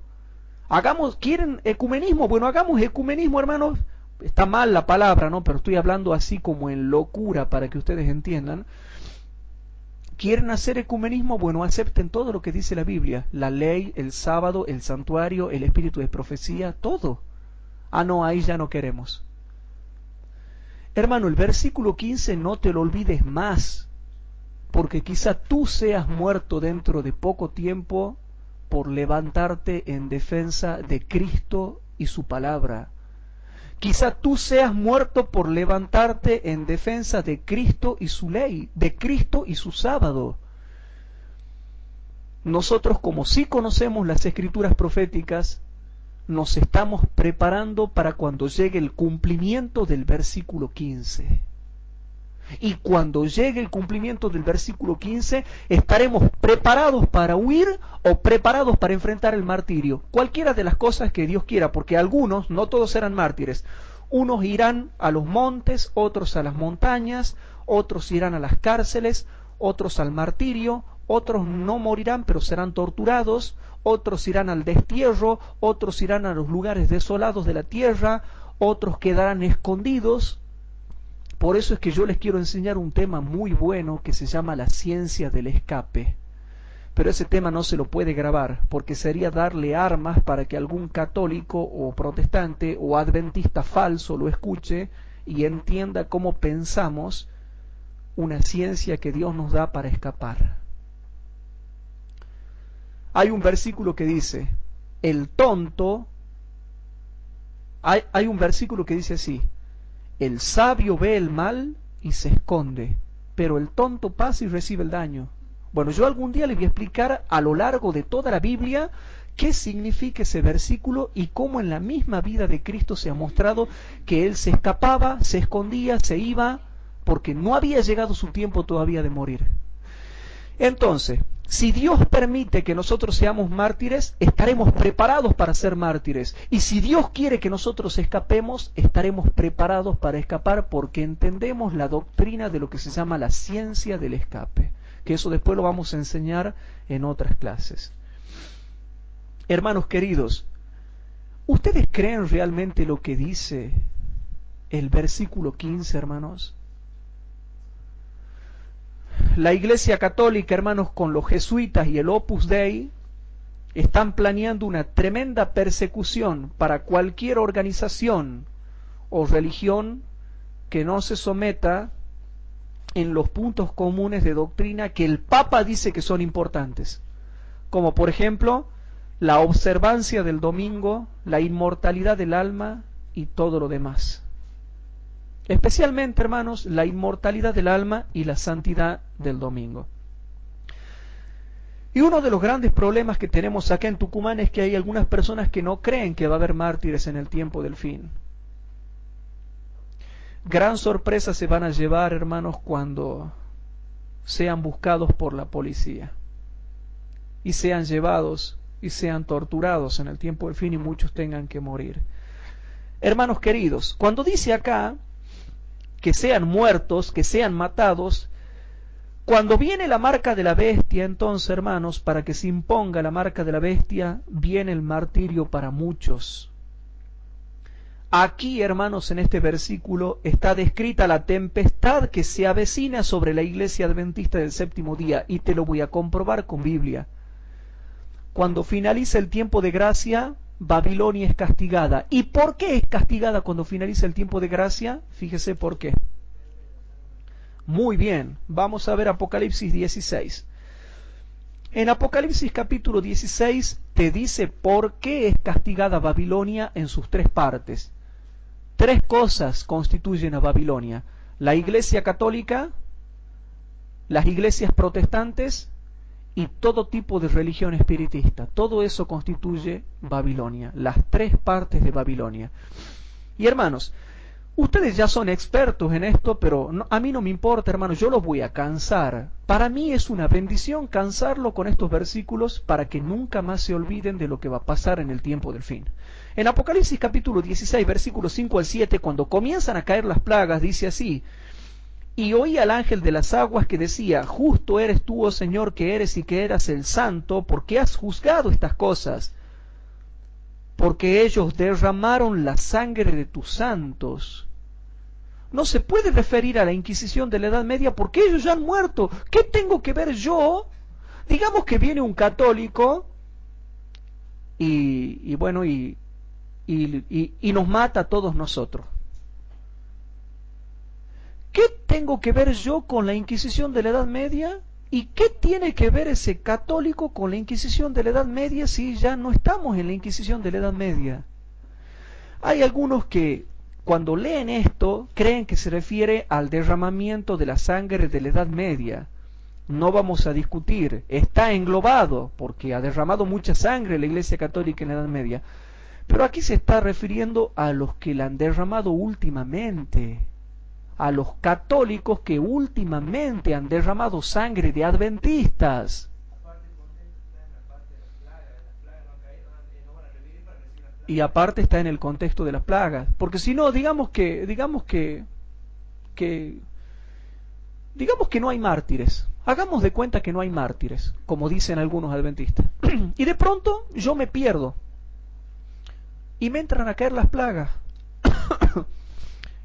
¿Quieren ecumenismo? Bueno, hagamos ecumenismo, hermanos. Está mal la palabra, ¿no? Pero estoy hablando así como en locura para que ustedes entiendan. ¿Quieren hacer ecumenismo? Bueno, acepten todo lo que dice la Biblia. La ley, el sábado, el santuario, el espíritu de profecía, todo. Ah, no, ahí ya no queremos. Hermano, el versículo 15 no te lo olvides más, porque quizá tú seas muerto dentro de poco tiempo por levantarte en defensa de Cristo y su palabra. Quizá tú seas muerto por levantarte en defensa de Cristo y su ley, de Cristo y su sábado. Nosotros, como sí conocemos las escrituras proféticas, nos estamos preparando para cuando llegue el cumplimiento del versículo 15. Y cuando llegue el cumplimiento del versículo 15, estaremos preparados para huir o preparados para enfrentar el martirio. Cualquiera de las cosas que Dios quiera, porque algunos, no todos serán mártires. Unos irán a los montes, otros a las montañas, otros irán a las cárceles, otros al martirio, otros no morirán pero serán torturados, otros irán al destierro, otros irán a los lugares desolados de la tierra, otros quedarán escondidos. Por eso es que yo les quiero enseñar un tema muy bueno que se llama la ciencia del escape. Pero ese tema no se lo puede grabar, porque sería darle armas para que algún católico o protestante o adventista falso lo escuche y entienda cómo pensamos una ciencia que Dios nos da para escapar. Hay un versículo que dice, el tonto, hay un versículo que dice así, el sabio ve el mal y se esconde, pero el tonto pasa y recibe el daño. Bueno, yo algún día les voy a explicar a lo largo de toda la Biblia qué significa ese versículo y cómo en la misma vida de Cristo se ha mostrado que Él se escapaba, se escondía, se iba, porque no había llegado su tiempo todavía de morir. Entonces, si Dios permite que nosotros seamos mártires, estaremos preparados para ser mártires. Y si Dios quiere que nosotros escapemos, estaremos preparados para escapar porque entendemos la doctrina de lo que se llama la ciencia del escape. Que eso después lo vamos a enseñar en otras clases. Hermanos queridos, ¿ustedes creen realmente lo que dice el versículo 15, hermanos? La Iglesia Católica, hermanos, con los jesuitas y el Opus Dei, están planeando una tremenda persecución para cualquier organización o religión que no se someta en los puntos comunes de doctrina que el Papa dice que son importantes. Como por ejemplo, la observancia del domingo, la inmortalidad del alma y todo lo demás. Especialmente, hermanos, la inmortalidad del alma y la santidad del domingo. Y uno de los grandes problemas que tenemos acá en Tucumán es que hay algunas personas que no creen que va a haber mártires en el tiempo del fin. Gran sorpresa se van a llevar, hermanos, cuando sean buscados por la policía y sean llevados y sean torturados en el tiempo del fin y muchos tengan que morir. Hermanos queridos, cuando dice acá que sean muertos, que sean matados, cuando viene la marca de la bestia, entonces, hermanos, para que se imponga la marca de la bestia, viene el martirio para muchos. Aquí, hermanos, en este versículo está descrita la tempestad que se avecina sobre la iglesia adventista del séptimo día, y te lo voy a comprobar con Biblia. Cuando finaliza el tiempo de gracia, Babilonia es castigada. ¿Y por qué es castigada cuando finaliza el tiempo de gracia? Fíjese por qué. Muy bien, vamos a ver Apocalipsis 16. En Apocalipsis capítulo 16 te dice por qué es castigada Babilonia en sus tres partes. Tres cosas constituyen a Babilonia: la iglesia católica, las iglesias protestantes y todo tipo de religión espiritista. Todo eso constituye Babilonia, las tres partes de Babilonia. Y hermanos, ustedes ya son expertos en esto, pero a mí no me importa, hermanos, yo los voy a cansar. Para mí es una bendición cansarlo con estos versículos para que nunca más se olviden de lo que va a pasar en el tiempo del fin. En Apocalipsis capítulo 16, versículos 5 al 7, cuando comienzan a caer las plagas, dice así: y oí al ángel de las aguas que decía: justo eres tú, oh Señor, que eres y que eras el santo, porque has juzgado estas cosas, porque ellos derramaron la sangre de tus santos. No se puede referir a la Inquisición de la Edad Media porque ellos ya han muerto. ¿Qué tengo que ver yo? Digamos que viene un católico y nos mata a todos nosotros. ¿Qué tengo que ver yo con la Inquisición de la Edad Media? ¿Y qué tiene que ver ese católico con la Inquisición de la Edad Media si ya no estamos en la Inquisición de la Edad Media? Hay algunos que cuando leen esto creen que se refiere al derramamiento de la sangre de la Edad Media. No vamos a discutir, está englobado porque ha derramado mucha sangre la Iglesia Católica en la Edad Media. Pero aquí se está refiriendo a los que la han derramado últimamente, a los católicos que últimamente han derramado sangre de adventistas. Y aparte está en el contexto de las plagas, porque si no, digamos que no hay mártires. Hagamos de cuenta que no hay mártires, como dicen algunos adventistas. Y de pronto yo me pierdo y me entran a caer las plagas.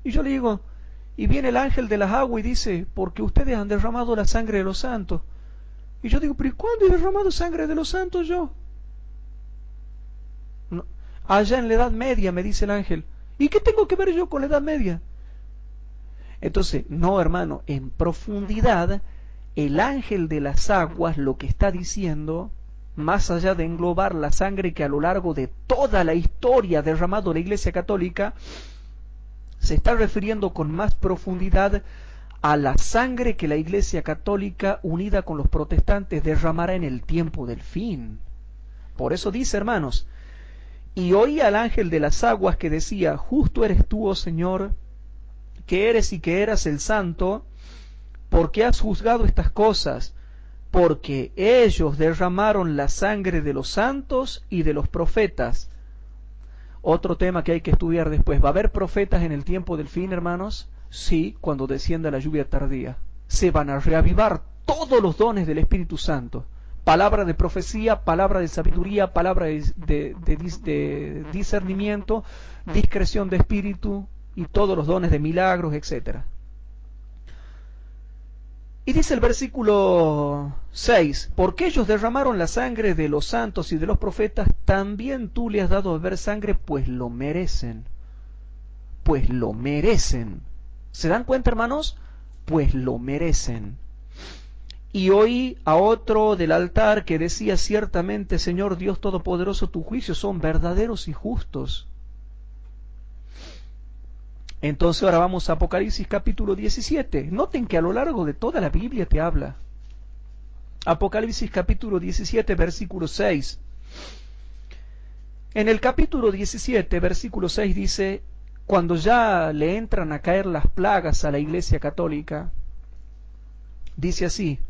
Y yo le digo, y viene el ángel de las aguas y dice: porque ustedes han derramado la sangre de los santos. Y yo digo, pero ¿cuándo he derramado sangre de los santos yo? No. Allá en la Edad Media, me dice el ángel. ¿Y qué tengo que ver yo con la Edad Media? Entonces, no, hermano, en profundidad, el ángel de las aguas lo que está diciendo, más allá de englobar la sangre que a lo largo de toda la historia ha derramado la Iglesia Católica, se está refiriendo con más profundidad a la sangre que la Iglesia Católica, unida con los protestantes, derramará en el tiempo del fin. Por eso dice, hermanos: y oí al ángel de las aguas que decía: justo eres tú, oh Señor, que eres y que eras el santo, porque has juzgado estas cosas, porque ellos derramaron la sangre de los santos y de los profetas. Otro tema que hay que estudiar después: ¿va a haber profetas en el tiempo del fin, hermanos? Sí, cuando descienda la lluvia tardía. Se van a reavivar todos los dones del Espíritu Santo. Palabra de profecía, palabra de sabiduría, palabra de discernimiento, discreción de espíritu y todos los dones de milagros, etc. Y dice el versículo 6: porque ellos derramaron la sangre de los santos y de los profetas, también tú le has dado a beber sangre, pues lo merecen. Pues lo merecen. ¿Se dan cuenta, hermanos? Pues lo merecen. Y oí a otro del altar que decía: ciertamente, Señor Dios Todopoderoso, tus juicios son verdaderos y justos. Entonces ahora vamos a Apocalipsis capítulo 17. Noten que a lo largo de toda la Biblia te habla. Apocalipsis capítulo 17, versículo 6. En el capítulo 17, versículo 6 dice, cuando ya le entran a caer las plagas a la Iglesia Católica, dice así: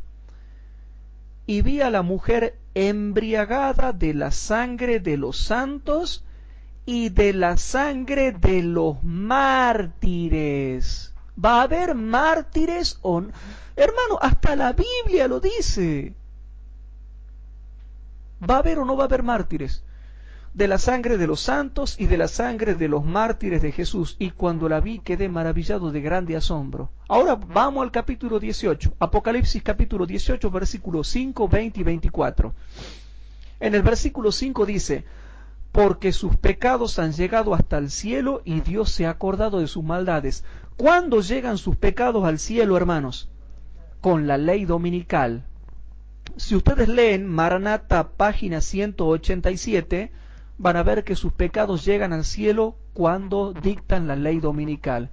y vi a la mujer embriagada de la sangre de los santos y de la sangre de los mártires. ¿Va a haber mártires o no? Hermano, hasta la Biblia lo dice. ¿Va a haber o no va a haber mártires? De la sangre de los santos y de la sangre de los mártires de Jesús. Y cuando la vi quedé maravillado de grande asombro. Ahora vamos al capítulo 18. Apocalipsis capítulo 18, versículos 5, 20 y 24. En el versículo 5 dice: porque sus pecados han llegado hasta el cielo y Dios se ha acordado de sus maldades. ¿Cuándo llegan sus pecados al cielo, hermanos? Con la ley dominical. Si ustedes leen Maranata, página 187, van a ver que sus pecados llegan al cielo cuando dictan la ley dominical.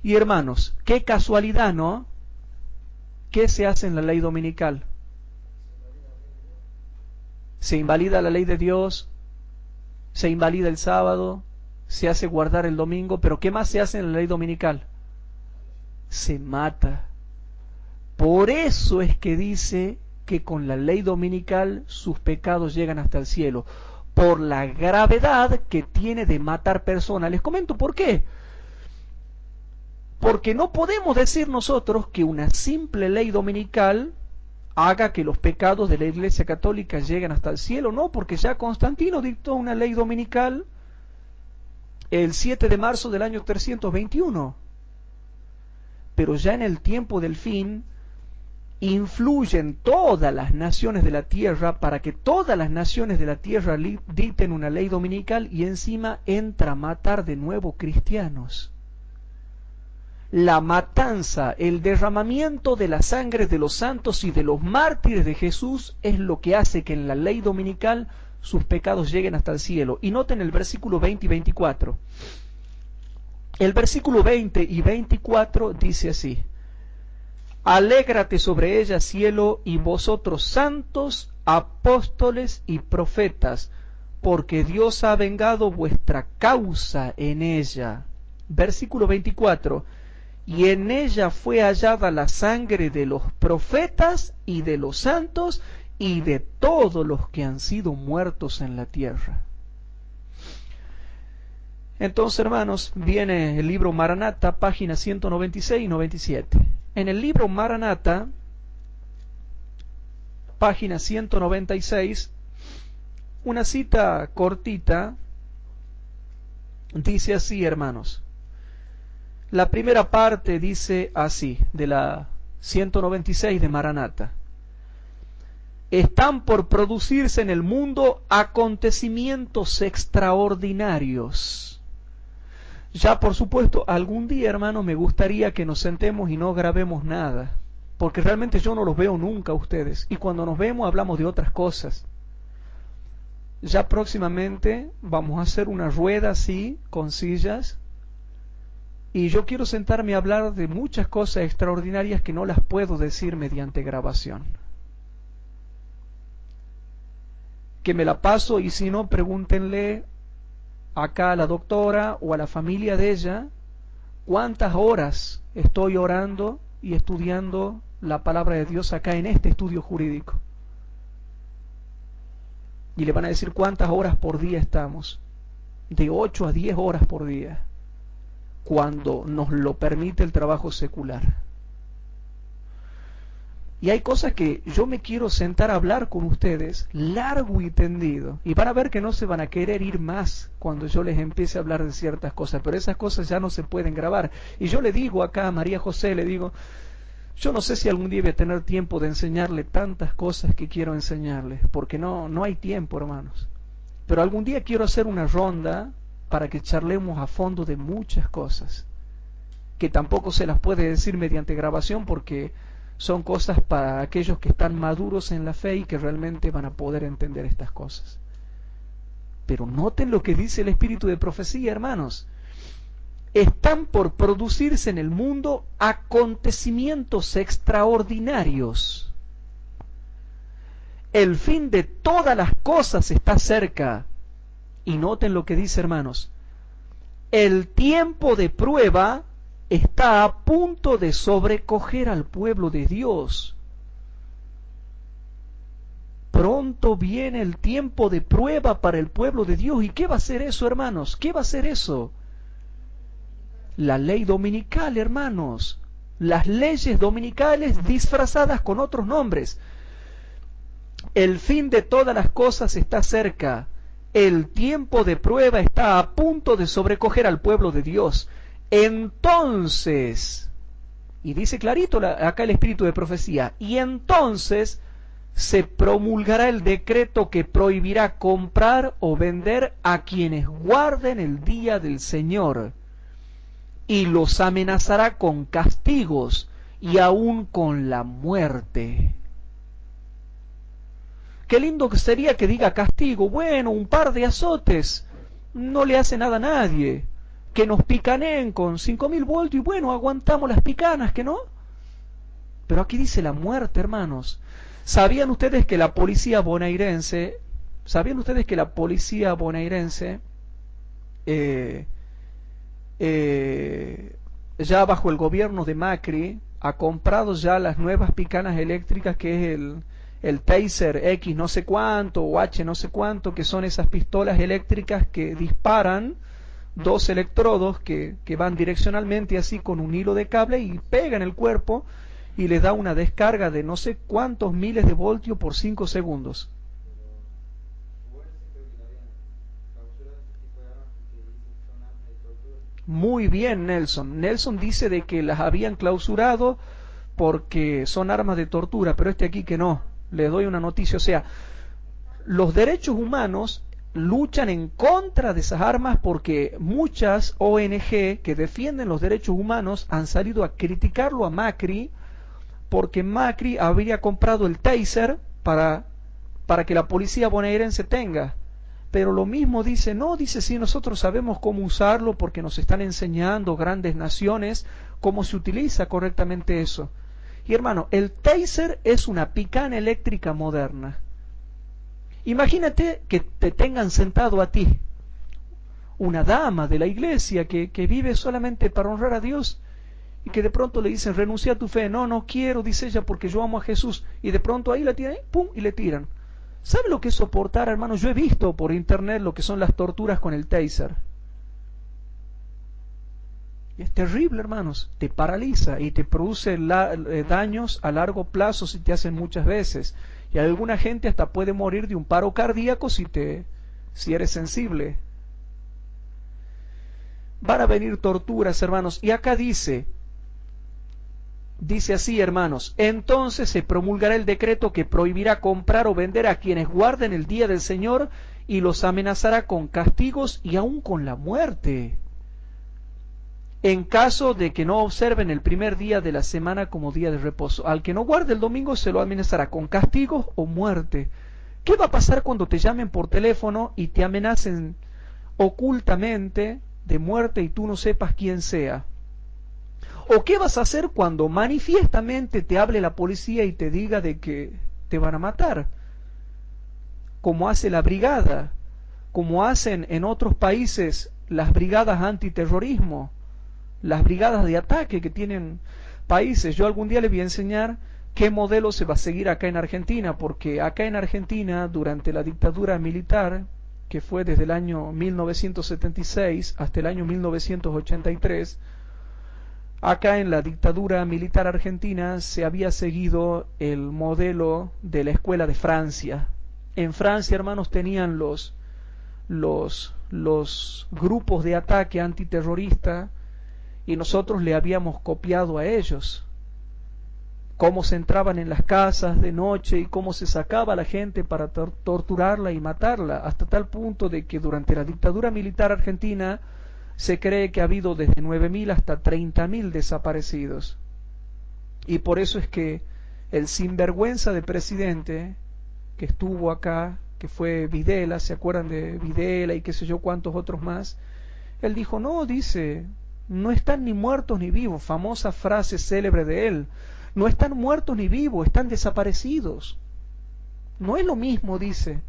Y hermanos, qué casualidad, ¿no? ¿Qué se hace en la ley dominical? Se invalida la ley de Dios, se invalida el sábado, se hace guardar el domingo, pero ¿qué más se hace en la ley dominical? Se mata. Por eso es que dice que con la ley dominical sus pecados llegan hasta el cielo, por la gravedad que tiene de matar personas. Les comento por qué. Porque no podemos decir nosotros que una simple ley dominical haga que los pecados de la Iglesia Católica lleguen hasta el cielo. No, porque ya Constantino dictó una ley dominical el 7 de marzo del año 321. Pero ya en el tiempo del fin influyen todas las naciones de la tierra para que todas las naciones de la tierra dicten una ley dominical, y encima entra a matar de nuevo cristianos. La matanza, el derramamiento de la sangre de los santos y de los mártires de Jesús es lo que hace que en la ley dominical sus pecados lleguen hasta el cielo. Y noten el versículo 20 y 24. El versículo 20 y 24 dice así: alégrate sobre ella, cielo, y vosotros santos, apóstoles y profetas, porque Dios ha vengado vuestra causa en ella. Versículo 24. Y en ella fue hallada la sangre de los profetas y de los santos y de todos los que han sido muertos en la tierra. Entonces, hermanos, viene el libro Maranata, páginas 196 y 97. En el libro Maranata, página 196, una cita cortita, dice así, hermanos. La primera parte dice así, de la 196 de Maranata: están por producirse en el mundo acontecimientos extraordinarios. Ya, por supuesto, algún día, hermano, me gustaría que nos sentemos y no grabemos nada, porque realmente yo no los veo nunca a ustedes, y cuando nos vemos hablamos de otras cosas. Ya próximamente vamos a hacer una rueda así, con sillas, y yo quiero sentarme a hablar de muchas cosas extraordinarias que no las puedo decir mediante grabación. Que me la paso, y si no, pregúntenle acá a la doctora o a la familia de ella cuántas horas estoy orando y estudiando la palabra de Dios acá en este estudio jurídico. Y le van a decir cuántas horas por día estamos. De 8 a 10 horas por día, cuando nos lo permite el trabajo secular. Y hay cosas que yo me quiero sentar a hablar con ustedes largo y tendido, y van a ver que no se van a querer ir más cuando yo les empiece a hablar de ciertas cosas, pero esas cosas ya no se pueden grabar. Y yo le digo acá a María José, le digo, yo no sé si algún día voy a tener tiempo de enseñarle tantas cosas que quiero enseñarles, porque no hay tiempo, hermanos. Pero algún día quiero hacer una ronda para que charlemos a fondo de muchas cosas, que tampoco se las puede decir mediante grabación, porque son cosas para aquellos que están maduros en la fe y que realmente van a poder entender estas cosas. Pero noten lo que dice el espíritu de profecía, hermanos. Están por producirse en el mundo acontecimientos extraordinarios. El fin de todas las cosas está cerca. Y noten lo que dice, hermanos. El tiempo de prueba está a punto de sobrecoger al pueblo de Dios. Pronto viene el tiempo de prueba para el pueblo de Dios. ¿Y qué va a ser eso, hermanos? ¿Qué va a ser eso? La ley dominical, hermanos. Las leyes dominicales disfrazadas con otros nombres. El fin de todas las cosas está cerca. El tiempo de prueba está a punto de sobrecoger al pueblo de Dios. Entonces, y dice clarito acá el espíritu de profecía, y entonces se promulgará el decreto que prohibirá comprar o vender a quienes guarden el día del Señor, y los amenazará con castigos y aún con la muerte. Qué lindo que sería que diga castigo. Bueno, un par de azotes no le hace nada a nadie. Que nos picaneen con 5.000 voltios y bueno, aguantamos las picanas, ¿que no? Pero aquí dice la muerte, hermanos. ¿Sabían ustedes que la policía bonaerense, ya bajo el gobierno de Macri, ha comprado ya las nuevas picanas eléctricas, que es el Taser X no sé cuánto o H no sé cuánto, que son esas pistolas eléctricas que disparan dos electrodos que van direccionalmente así con un hilo de cable y pegan el cuerpo y les da una descarga de no sé cuántos miles de voltios por 5 segundos. Muy bien, Nelson. Nelson dice de que las habían clausurado porque son armas de tortura, pero aquí que no. Le doy una noticia, o sea, los derechos humanos luchan en contra de esas armas porque muchas ONG que defienden los derechos humanos han salido a criticarlo a Macri porque Macri habría comprado el Taser para que la policía bonaerense tenga. Pero lo mismo dice, no, dice sí, nosotros sabemos cómo usarlo porque nos están enseñando grandes naciones cómo se utiliza correctamente eso. Y hermano, el Taser es una picana eléctrica moderna. Imagínate que te tengan sentado a ti, una dama de la iglesia que vive solamente para honrar a Dios, y que de pronto le dicen, renuncia a tu fe. No, no quiero, dice ella, porque yo amo a Jesús. Y de pronto ahí la tiran, pum, y le tiran. ¿Sabe lo que es soportar, hermano? Yo he visto por internet lo que son las torturas con el Taser. Es terrible, hermanos. Te paraliza y te produce daños a largo plazo si te hacen muchas veces. Y alguna gente hasta puede morir de un paro cardíaco si eres sensible. Van a venir torturas, hermanos. Y acá dice así, hermanos, entonces se promulgará el decreto que prohibirá comprar o vender a quienes guarden el día del Señor y los amenazará con castigos y aún con la muerte. En caso de que no observen el primer día de la semana como día de reposo. Al que no guarde el domingo se lo amenazará con castigos o muerte. ¿Qué va a pasar cuando te llamen por teléfono y te amenacen ocultamente de muerte y tú no sepas quién sea? ¿O qué vas a hacer cuando manifiestamente te hable la policía y te diga de que te van a matar? Como hace la brigada, como hacen en otros países las brigadas antiterrorismo, las brigadas de ataque que tienen países. Yo algún día les voy a enseñar qué modelo se va a seguir acá en Argentina, porque acá en Argentina, durante la dictadura militar, que fue desde el año 1976 hasta el año 1983, acá en la dictadura militar argentina se había seguido el modelo de la escuela de Francia. En Francia, hermanos, tenían los grupos de ataque antiterrorista y nosotros le habíamos copiado a ellos. Cómo se entraban en las casas de noche y cómo se sacaba a la gente para torturarla y matarla, hasta tal punto de que durante la dictadura militar argentina se cree que ha habido desde 9.000 hasta 30.000 desaparecidos. Y por eso es que el sinvergüenza de presidente que estuvo acá, que fue Videla, ¿se acuerdan de Videla y qué sé yo cuántos otros más? Él dijo, no, dice, no están ni muertos ni vivos, famosa frase célebre de él, no están muertos ni vivos, están desaparecidos. No es lo mismo, dice.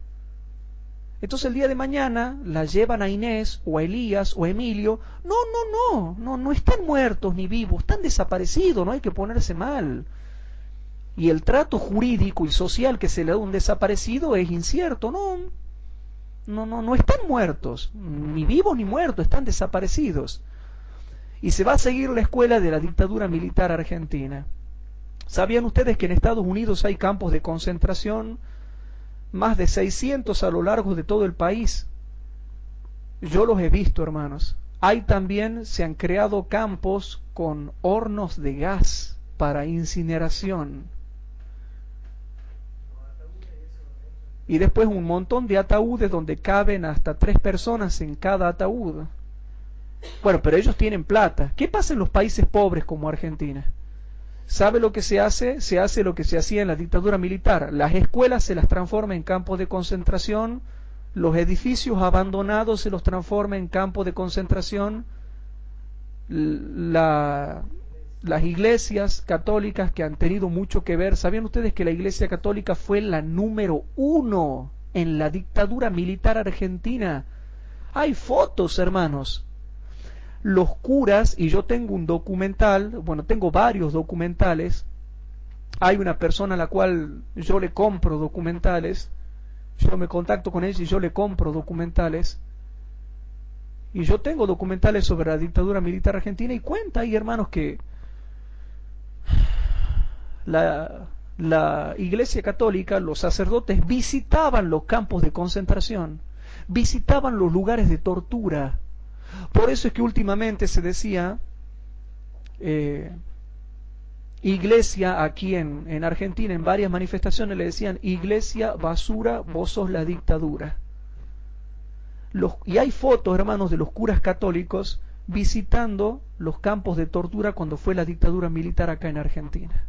Entonces el día de mañana la llevan a Inés o a Elías o a Emilio. No están muertos ni vivos, están desaparecidos, no hay que ponerse mal. Y el trato jurídico y social que se le da a un desaparecido es incierto, no están muertos, ni vivos ni muertos, están desaparecidos. Y se va a seguir la escuela de la dictadura militar argentina. ¿Sabían ustedes que en Estados Unidos hay campos de concentración? Más de 600 a lo largo de todo el país. Yo los he visto, hermanos. Hay también, se han creado campos con hornos de gas para incineración. Y después un montón de ataúdes donde caben hasta 3 personas en cada ataúd. Bueno, pero ellos tienen plata. ¿Qué pasa en los países pobres como Argentina? ¿Sabe lo que se hace? Se hace lo que se hacía en la dictadura militar. Las escuelas se las transforma en campos de concentración, los edificios abandonados se los transforma en campos de concentración, las iglesias católicas que han tenido mucho que ver. ¿Sabían ustedes que la iglesia católica fue la número 1 en la dictadura militar argentina? Hay fotos, hermanos. Los curas, y yo tengo un documental, bueno, tengo varios documentales. Hay una persona a la cual yo le compro documentales, yo me contacto con ella y yo le compro documentales. Y yo tengo documentales sobre la dictadura militar argentina y cuenta ahí, hermanos, que la iglesia católica, los sacerdotes visitaban los campos de concentración, visitaban los lugares de tortura. Por eso es que últimamente se decía, iglesia, aquí en Argentina, en varias manifestaciones le decían, iglesia basura, vos sos la dictadura. Y hay fotos, hermanos, de los curas católicos visitando los campos de tortura cuando fue la dictadura militar acá en Argentina.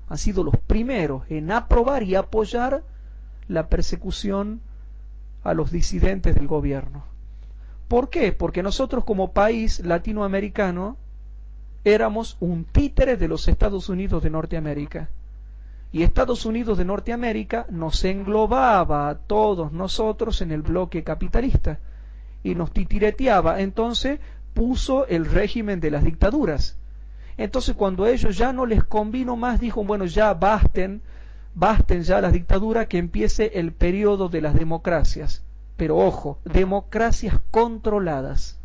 Han sido los primeros en aprobar y apoyar la persecución a los disidentes del gobierno. ¿Por qué? Porque nosotros como país latinoamericano éramos un títere de los Estados Unidos de Norteamérica. Y Estados Unidos de Norteamérica nos englobaba a todos nosotros en el bloque capitalista y nos titireteaba. Entonces puso el régimen de las dictaduras. Entonces cuando a ellos ya no les convino más, dijo, bueno, ya basten ya las dictaduras, que empiece el periodo de las democracias. Pero ojo, democracias controladas.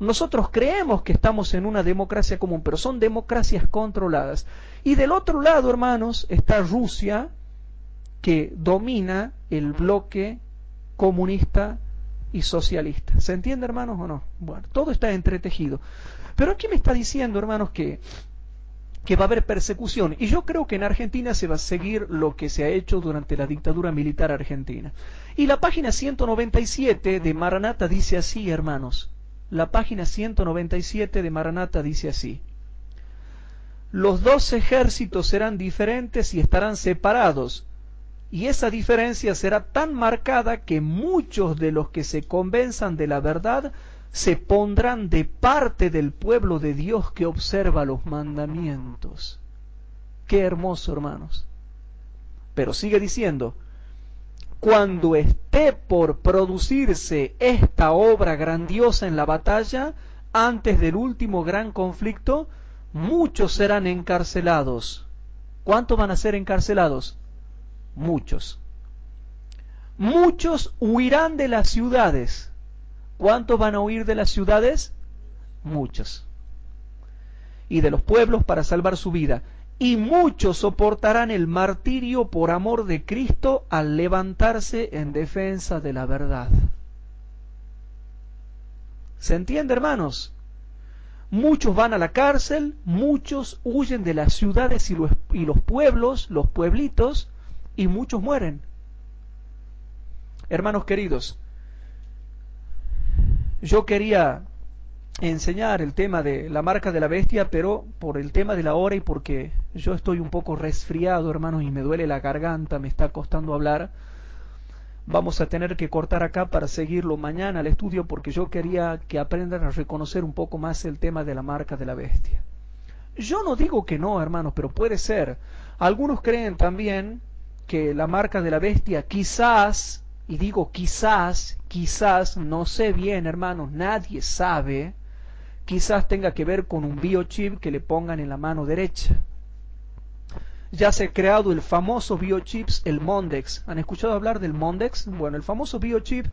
Nosotros creemos que estamos en una democracia común, pero son democracias controladas. Y del otro lado, hermanos, está Rusia, que domina el bloque comunista y socialista. ¿Se entiende, hermanos, o no? Bueno, todo está entretejido. Pero aquí me está diciendo, hermanos, que va a haber persecución. Y yo creo que en Argentina se va a seguir lo que se ha hecho durante la dictadura militar argentina. Y la página 197 de Maranata dice así, hermanos. La página 197 de Maranata dice así: los dos ejércitos serán diferentes y estarán separados, y esa diferencia será tan marcada que muchos de los que se convenzan de la verdad se pondrán de parte del pueblo de Dios que observa los mandamientos. Qué hermoso, hermanos. Pero sigue diciendo, cuando esté por producirse esta obra grandiosa en la batalla, antes del último gran conflicto, muchos serán encarcelados. ¿Cuántos van a ser encarcelados? Muchos. Muchos huirán de las ciudades. ¿Cuántos van a huir de las ciudades? Muchos. Y de los pueblos para salvar su vida. Y muchos soportarán el martirio por amor de Cristo al levantarse en defensa de la verdad. ¿Se entiende, hermanos? Muchos van a la cárcel, muchos huyen de las ciudades y los pueblos, los pueblitos, y muchos mueren. Hermanos queridos, yo quería enseñar el tema de la marca de la bestia, pero por el tema de la hora y porque yo estoy un poco resfriado, hermanos, y me duele la garganta, me está costando hablar. Vamos a tener que cortar acá para seguirlo mañana al estudio, porque yo quería que aprendan a reconocer un poco más el tema de la marca de la bestia. Yo no digo que no, hermanos, pero puede ser. Algunos creen también que la marca de la bestia quizás, y digo quizás, no sé bien, hermanos, nadie sabe, quizás tenga que ver con un biochip que le pongan en la mano derecha. Ya se ha creado el famoso biochips, el Mondex. ¿Han escuchado hablar del Mondex? Bueno, el famoso biochip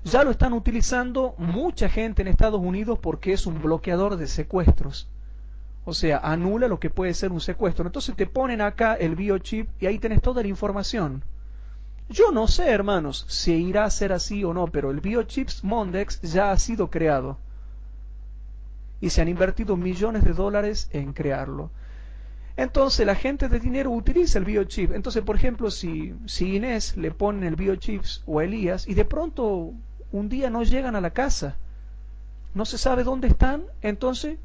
ya lo están utilizando mucha gente en Estados Unidos porque es un bloqueador de secuestros. O sea, anula lo que puede ser un secuestro. Entonces te ponen acá el biochip y ahí tenés toda la información. Yo no sé, hermanos, si irá a ser así o no, pero el biochips Mondex ya ha sido creado. Y se han invertido millones de dólares en crearlo. Entonces la gente de dinero utiliza el biochip. Entonces, por ejemplo, si Inés le ponen el biochips o a Elías y de pronto un día no llegan a la casa, no se sabe dónde están, entonces,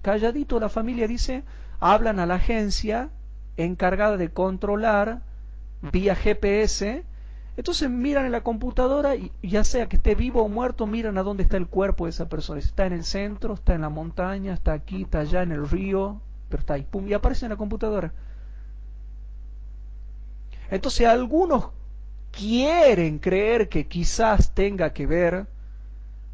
calladito la familia dice, hablan a la agencia encargada de controlar vía GPS. Entonces miran en la computadora y ya sea que esté vivo o muerto, miran a dónde está el cuerpo de esa persona. Si está en el centro, está en la montaña, está aquí, está allá en el río, pero está ahí, pum, y aparece en la computadora. Entonces algunos quieren creer que quizás tenga que ver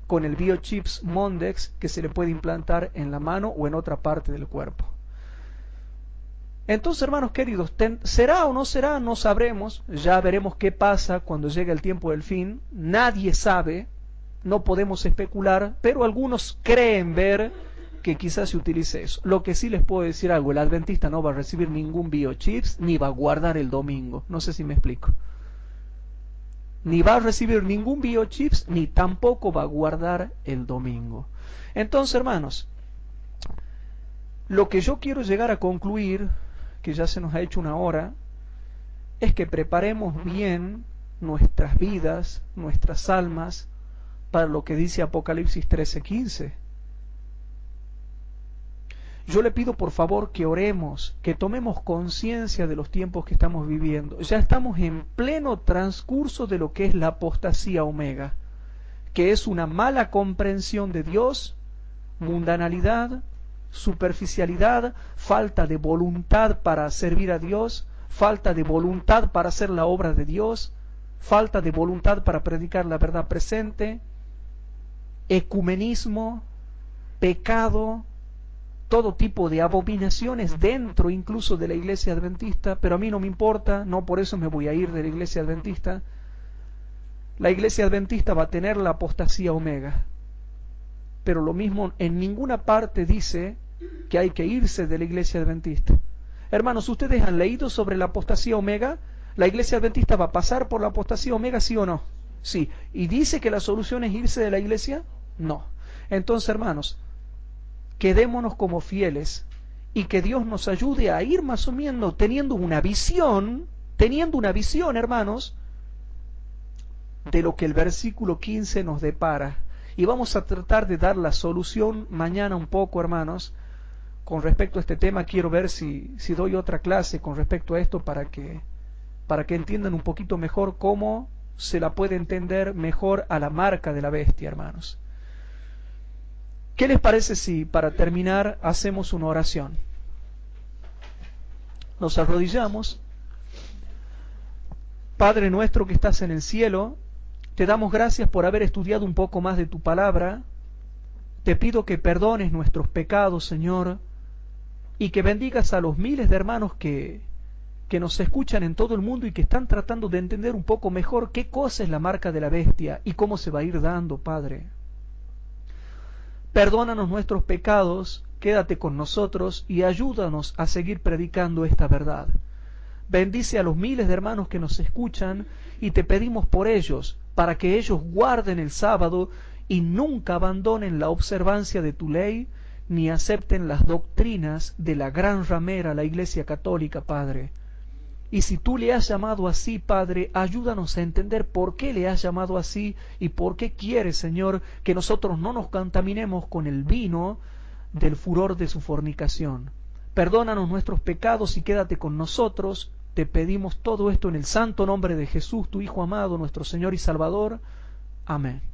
con el biochips Mondex que se le puede implantar en la mano o en otra parte del cuerpo. Entonces, hermanos queridos, ¿será o no será? No sabremos. Ya veremos qué pasa cuando llegue el tiempo del fin. Nadie sabe, no podemos especular, pero algunos creen ver que quizás se utilice eso. Lo que sí les puedo decir algo, el adventista no va a recibir ningún biochips ni va a guardar el domingo. No sé si me explico. Ni va a recibir ningún biochips ni tampoco va a guardar el domingo. Entonces, hermanos, lo que yo quiero llegar a concluir, que ya se nos ha hecho una hora, es que preparemos bien nuestras vidas, nuestras almas, para lo que dice Apocalipsis 13:15. Yo le pido por favor que oremos, que tomemos conciencia de los tiempos que estamos viviendo. Ya estamos en pleno transcurso de lo que es la apostasía omega, que es una mala comprensión de Dios, mundanalidad, superficialidad, falta de voluntad para servir a Dios, falta de voluntad para hacer la obra de Dios, falta de voluntad para predicar la verdad presente, ecumenismo, pecado, todo tipo de abominaciones dentro incluso de la iglesia adventista, pero a mí no me importa, no por eso me voy a ir de la iglesia adventista. La iglesia adventista va a tener la apostasía omega, pero lo mismo en ninguna parte dice que hay que irse de la iglesia adventista. Hermanos, ¿ustedes han leído sobre la apostasía omega? ¿La iglesia adventista va a pasar por la apostasía omega, sí o no? Sí. ¿Y dice que la solución es irse de la iglesia? No. Entonces, hermanos, quedémonos como fieles y que Dios nos ayude a ir más o menos teniendo una visión, hermanos, de lo que el versículo 15 nos depara. Y vamos a tratar de dar la solución mañana un poco, hermanos, con respecto a este tema. Quiero ver si doy otra clase con respecto a esto para que entiendan un poquito mejor cómo se la puede entender mejor a la marca de la bestia, hermanos. ¿Qué les parece si para terminar hacemos una oración? Nos arrodillamos. Padre nuestro que estás en el cielo, te damos gracias por haber estudiado un poco más de tu palabra. Te pido que perdones nuestros pecados, Señor, y que bendigas a los miles de hermanos que nos escuchan en todo el mundo y que están tratando de entender un poco mejor qué cosa es la marca de la bestia y cómo se va a ir dando, Padre. Perdónanos nuestros pecados, quédate con nosotros y ayúdanos a seguir predicando esta verdad. Bendice a los miles de hermanos que nos escuchan y te pedimos por ellos, para que ellos guarden el sábado y nunca abandonen la observancia de tu ley, ni acepten las doctrinas de la gran ramera, la Iglesia Católica, Padre. Y si tú le has llamado así, Padre, ayúdanos a entender por qué le has llamado así y por qué quieres, Señor, que nosotros no nos contaminemos con el vino del furor de su fornicación. Perdónanos nuestros pecados y quédate con nosotros. Te pedimos todo esto en el santo nombre de Jesús, tu Hijo amado, nuestro Señor y Salvador. Amén.